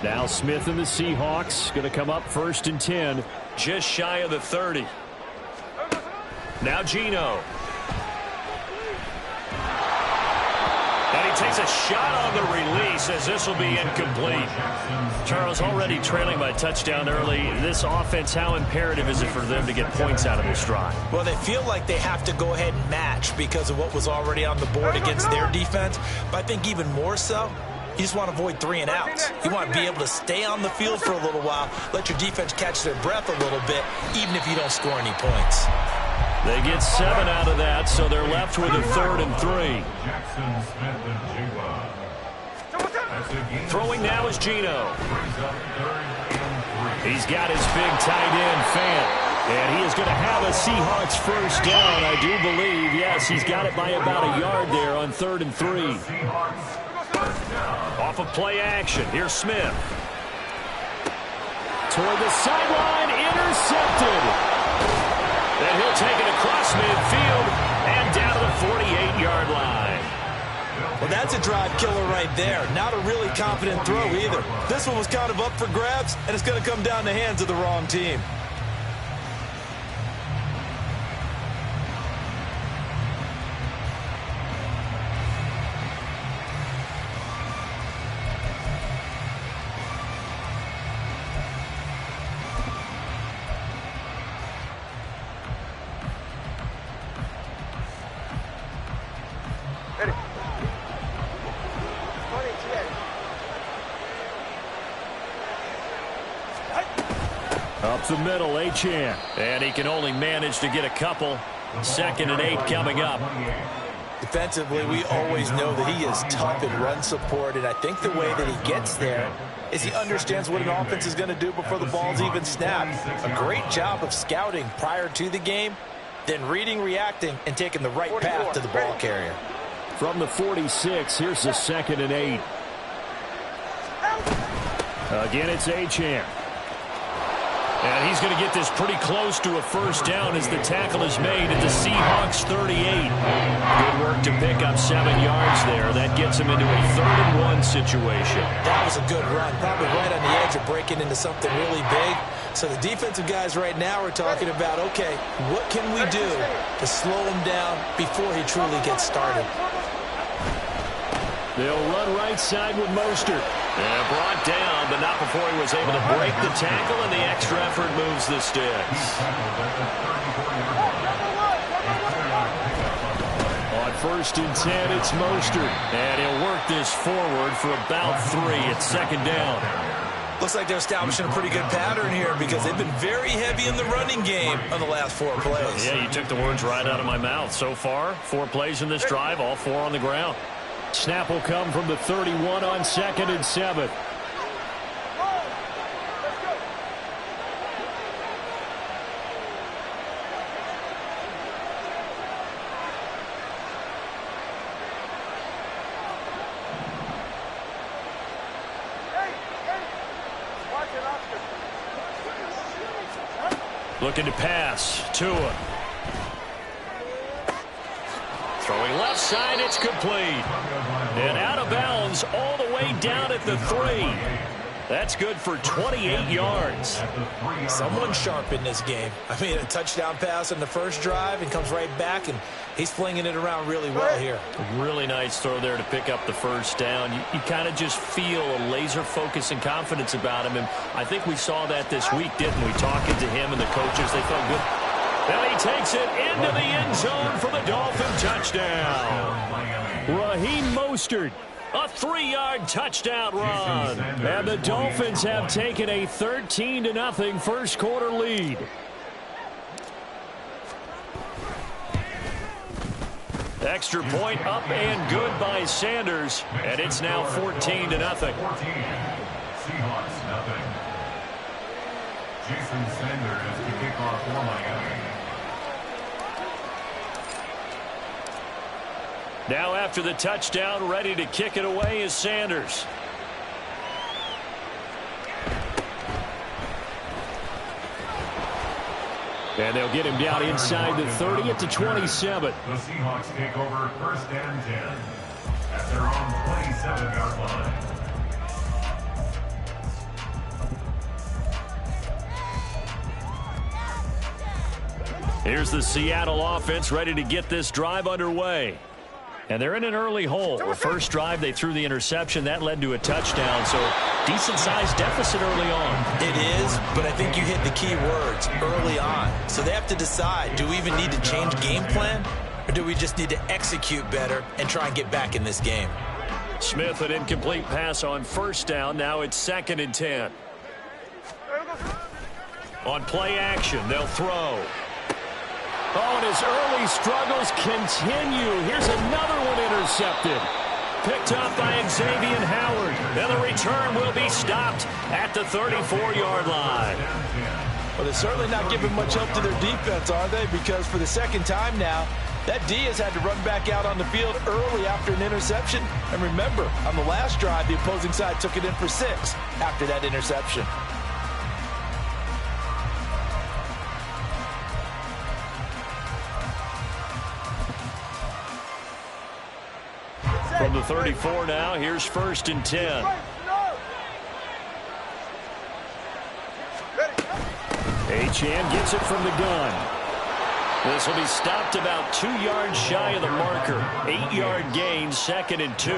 Now Smith and the Seahawks going to come up first and 10. Just shy of the 30. Now Geno. And he takes a shot on the release as this will be incomplete. Charles, already trailing by touchdown early. This offense, how imperative is it for them to get points out of this drive? Well, they feel like they have to go ahead and match because of what was already on the board against their defense. But I think even more so, you just want to avoid 3 and outs. You want to be able to stay on the field for a little while, let your defense catch their breath a little bit, even if you don't score any points. They get 7 out of that, so they're left with a 3rd and 3. Throwing now is Geno. He's got his big tight end, Fant. And he is going to have a Seahawks first down, I do believe. Yes, he's got it by about a yard there on 3rd and 3. Off of play action. Here's Smith. Toward the sideline, intercepted. Then he'll take it across midfield and down to the 48-yard line. Well, that's a drive killer right there. Not a really confident throw either. This one was kind of up for grabs, and it's going to come down the hands of the wrong team. Up the middle, Achane. And he can only manage to get a couple. 2nd and 8 coming up. Defensively, we always know that he is tough in run support, and I think the way that he gets there is he understands what an offense is going to do before the ball's even snapped. A great job of scouting prior to the game, then reading, reacting, and taking the right path to the ball carrier. From the 46, here's the 2nd and 8. Again, it's Achane. And he's going to get this pretty close to a first down as the tackle is made at the Seahawks 38. Good work to pick up 7 yards there. That gets him into a 3rd and 1 situation. That was a good run, probably right on the edge of breaking into something really big. So the defensive guys right now are talking about, okay, what can we do to slow him down before he truly gets started? They'll run right side with Mostert. And brought down, but not before he was able to break the tackle, and the extra effort moves the sticks. On 1st and 10, it's Mostert. And he'll work this forward for about 3 at 2nd down. Looks like they're establishing a pretty good pattern here because they've been very heavy in the running game on the last 4 plays. Yeah, you took the words right out of my mouth. So far, 4 plays in this drive, all 4 on the ground. Snap will come from the 31 on 2nd and 7. Looking to pass. Tua. Throwing left side, it's complete. And out of bounds all the way down at the 3. That's good for 28 yards. Someone sharp in this game. I mean, a touchdown pass in the first drive and comes right back, and he's flinging it around really well here. Really nice throw there to pick up the first down. You kind of just feel a laser focus and confidence about him, and I think we saw that this week, didn't we? Talking to him and the coaches, they felt good. And he takes it into the end zone for the Dolphin touchdown. Raheem Mostert. A 3-yard touchdown run. And the Dolphins have taken a 13-0 first quarter lead. Extra point up and good by Sanders. And it's now 14-0. 14. Seahawks, nothing. Jason Sanders to kick off for Miami. Now after the touchdown, ready to kick it away is Sanders. And they'll get him down inside the 30 at the 27. The Seahawks take over 1st and 10 at their own 27-yard line. Here's the Seattle offense ready to get this drive underway. And they're in an early hole. The first drive, they threw the interception. That led to a touchdown, so decent-sized deficit early on. It is, but I think you hit the key words, early on. So they have to decide, do we even need to change game plan, or do we just need to execute better and try and get back in this game? Smith, an incomplete pass on 1st down. Now it's 2nd and 10. On play action, they'll throw. Oh, and his early struggles continue. Here's another one intercepted. Picked up by Xavier Howard. And the return will be stopped at the 34-yard line. Well, they're certainly not giving much help to their defense, are they? Because for the second time now, that D has had to run back out on the field early after an interception. And remember, on the last drive, the opposing side took it in for 6 after that interception. From the 34 now, here's 1st and 10. Achane gets it from the gun. This will be stopped about 2 yards shy of the marker. 8-yard gain, 2nd and 2.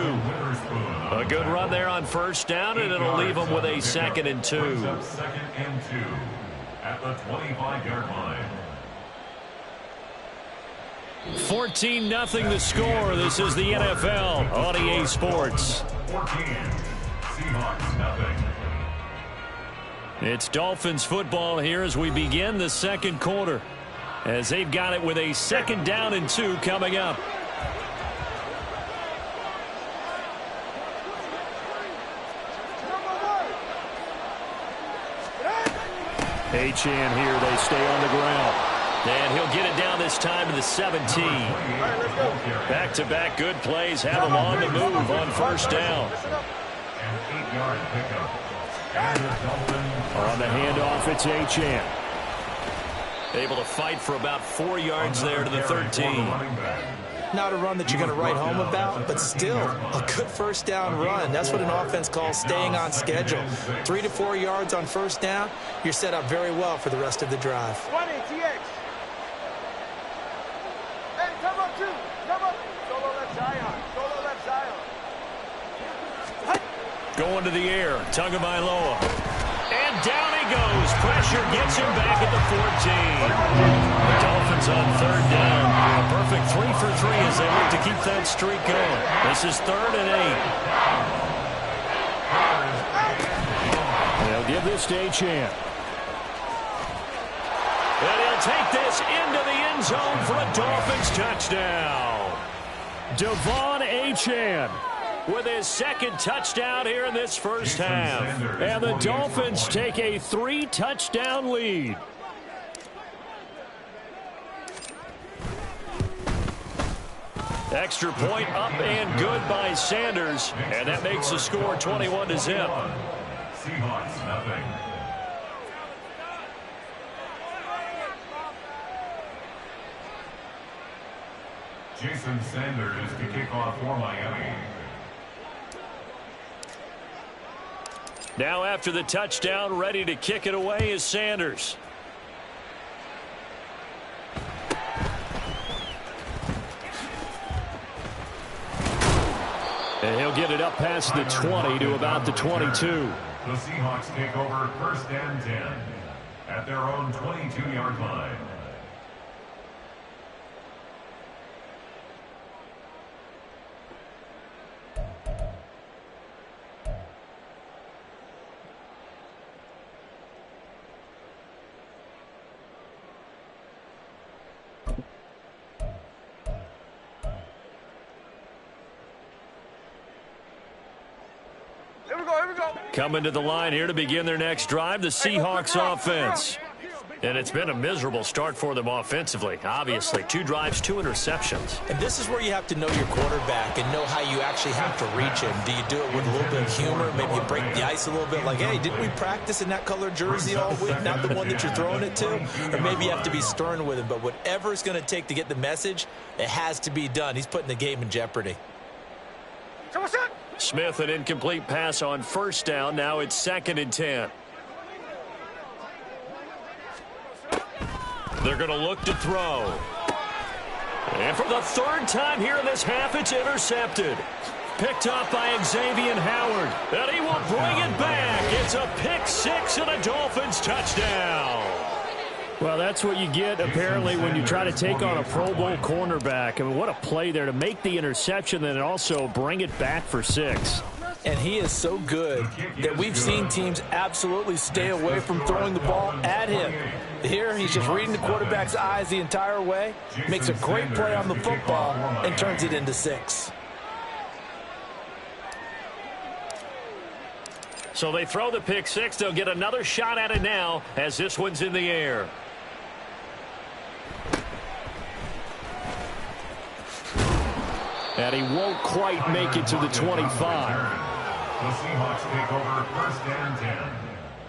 A good run there on 1st down, and it'll leave them with a 2nd and 2. 2nd and 2 at the 25-yard line. 14-0 the score. This is the NFL on EA Sports. 14, Seahawks nothing. It's Dolphins football here as we begin the 2nd quarter. As they've got it with a 2nd down and 2 coming up. Achane here. They stay on the ground. And he'll get it down this time to the 17. Back-to-back good plays have him on the move on 1st down. An 8-yard pickup. And the Dolphins On the handoff, it's Achane. Able to fight for about 4 yards there to the 13. Not a run that you're going to write home about, but still a good 1st down run. That's what an offense calls staying on schedule. 3 to 4 yards on 1st down, you're set up very well for the rest of the drive. 20, TX. Hey, come up, 2. Come up. Solo left Zion. Solo left Zion. Going to the air. Tagovailoa. And down he goes. Pressure gets him back at the 14. The Dolphins on 3rd down. A perfect 3 for 3 as they look to keep that streak going. This is 3rd and 8. They'll give this to Achane. And he'll take this into the end zone for a Dolphins touchdown. Devon Achane With his 2nd touchdown here in this 1st half. And the Dolphins take a 3-touchdown lead. Extra point up and good by Sanders. And that makes the score 21-0. Seahawks nothing. Jason Sanders to kick off for Miami. Now after the touchdown, ready to kick it away is Sanders. And he'll get it up past the 20 to about the 22. The Seahawks take over 1st and 10 at their own 22-yard line. Here we go. Coming to the line here to begin their next drive, the Seahawks offense. And it's been a miserable start for them offensively, obviously. 2 drives, 2 interceptions. And this is where you have to know your quarterback and know how you actually have to reach him. Do you do it with a little bit of humor? Maybe you break the ice a little bit like, hey, didn't we practice in that color jersey all week? Not the one that you're throwing it to? Or maybe you have to be stern with him. But whatever it's going to take to get the message, it has to be done. He's putting the game in jeopardy. Smith, an incomplete pass on first down. Now it's 2nd and 10. They're going to look to throw. And for the 3rd time here in this half, it's intercepted. Picked up by Xavier Howard. And he will bring it back. It's a pick 6 and a Dolphins touchdown. Well, that's what you get, apparently, when you try to take on a Pro Bowl cornerback. I mean, what a play there to make the interception and also bring it back for 6. And he is so good that we've seen teams absolutely stay away from throwing the ball at him. Here, he's just reading the quarterback's eyes the entire way, makes a great play on the football, and turns it into 6. So they throw the pick 6. They'll get another shot at it now as this one's in the air. And he won't quite make it to the 25. The Seahawks take over 1st and 10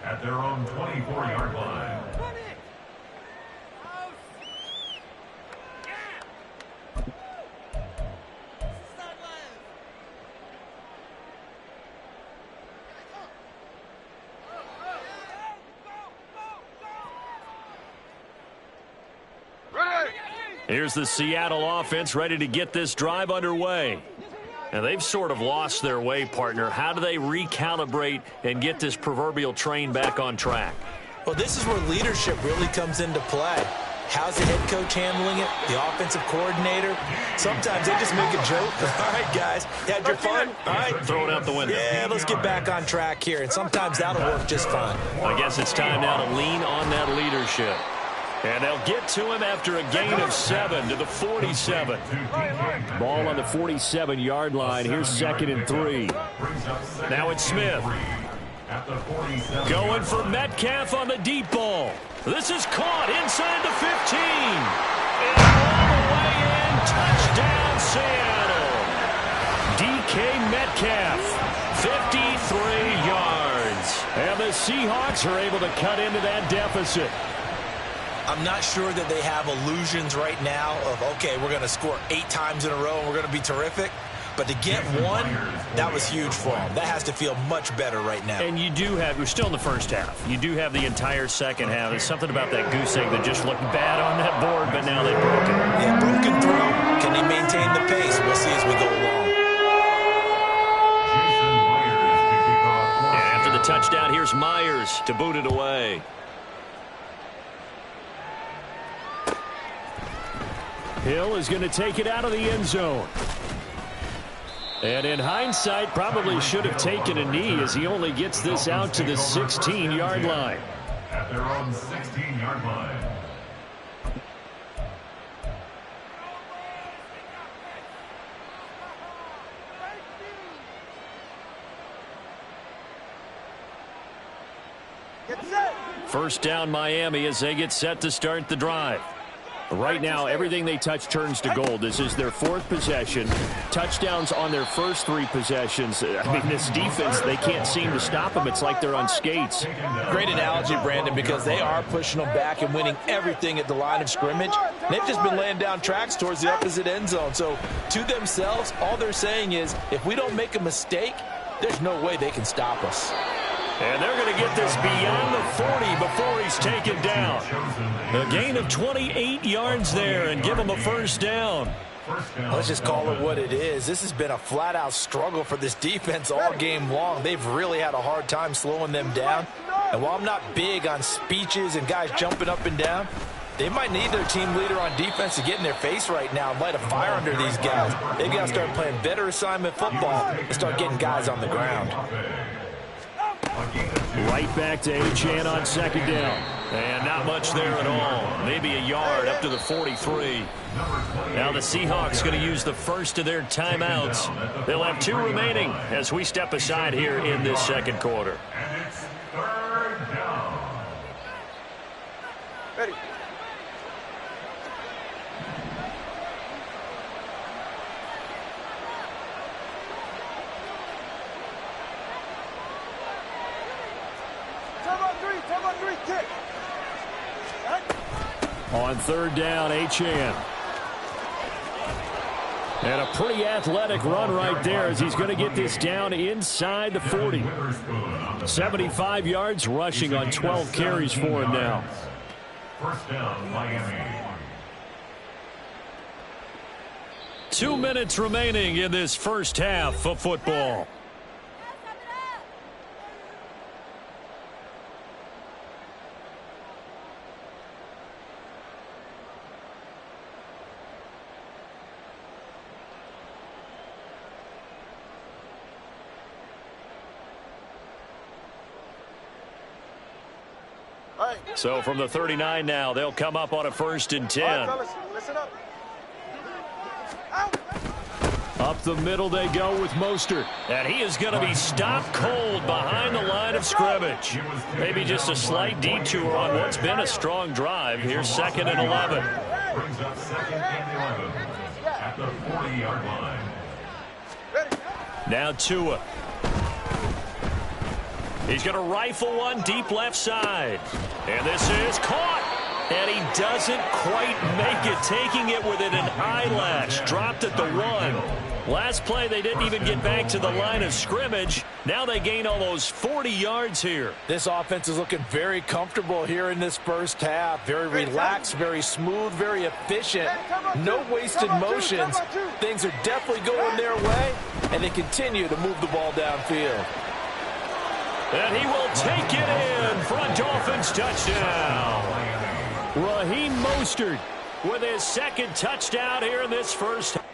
at their own 24-yard line. Here's the Seattle offense ready to get this drive underway. And they've sort of lost their way, partner. How do they recalibrate and get this proverbial train back on track? Well, this is where leadership really comes into play. How's the head coach handling it? The offensive coordinator? Sometimes they just make a joke. All right, guys, you had your fun? All right. Throw it out the window. Yeah, let's get back on track here. And sometimes that'll work just fine. I guess it's time now to lean on that leadership. And they'll get to him after a gain of 7 to the 47. Ball on the 47-yard line. Here's 2nd and 3. Now it's Smith. Going for Metcalf on the deep ball. This is caught inside the 15. And all the way in. Touchdown, Seattle. DK Metcalf, 53 yards. And the Seahawks are able to cut into that deficit. I'm not sure that they have illusions right now of, okay, we're going to score 8 times in a row and we're going to be terrific. But to get 1, that was huge for them. That has to feel much better right now. And you do have, we're still in the first half. You do have the entire second half. There's something about that goose egg that just looked bad on that board, but now they've broken it. Yeah, broken through. Can they maintain the pace? We'll see as we go along. And after the touchdown, here's Myers to boot it away. Hill is going to take it out of the end zone. And in hindsight, probably should have taken a knee as he only gets this out to the 16-yard line. At their own 16-yard line. First down, Miami, as they get set to start the drive. Right now, everything they touch turns to gold. This is their 4th possession. Touchdowns on their first 3 possessions. I mean, this defense, they can't seem to stop them. It's like they're on skates. Great analogy, Brandon, because they are pushing them back and winning everything at the line of scrimmage. They've just been laying down tracks towards the opposite end zone. So, to themselves, all they're saying is, if we don't make a mistake, there's no way they can stop us. And they're going to get this beyond the 40 before he's taken down. A gain of 28 yards there and give him a first down. Let's just call it what it is. This has been a flat-out struggle for this defense all game long. They've really had a hard time slowing them down. And while I'm not big on speeches and guys jumping up and down, they might need their team leader on defense to get in their face right now and light a fire under these guys. They've got to start playing better assignment football and start getting guys on the ground. Right back to Achane on 2nd down. And not much there at all. Maybe a yard up to the 43. Now the Seahawks going to use the first of their timeouts. They'll have 2 remaining as we step aside here in this second quarter. And it's 3rd down. 10-on-3, kick. On third down, Achane. And a pretty athletic run right there as he's going to get this down inside the 40. 75 yards rushing on 12 carries for him now. First down, Miami. 2 minutes remaining in this first half of football. So from the 39 now, they'll come up on a 1st and 10. All right, fellas, listen up. Out. Up the middle they go with Mostert. And he is going to be stopped cold behind the line of scrimmage. Maybe just a slight detour on what's been a strong drive. Here's 2nd and 11. Brings up 2nd and 11 at the 40-yard line. Now Tua. He's going to rifle one deep left side. And this is caught. And he doesn't quite make it, taking it within an eyelash. Dropped at the 1. Last play, they didn't even get back to the line of scrimmage. Now they gain almost 40 yards here. This offense is looking very comfortable here in this first half. Very relaxed, very smooth, very efficient. No wasted motions. Things are definitely going their way, and they continue to move the ball downfield. And he will take it in for a Dolphins touchdown. Raheem Mostert with his 2nd touchdown here in this first half.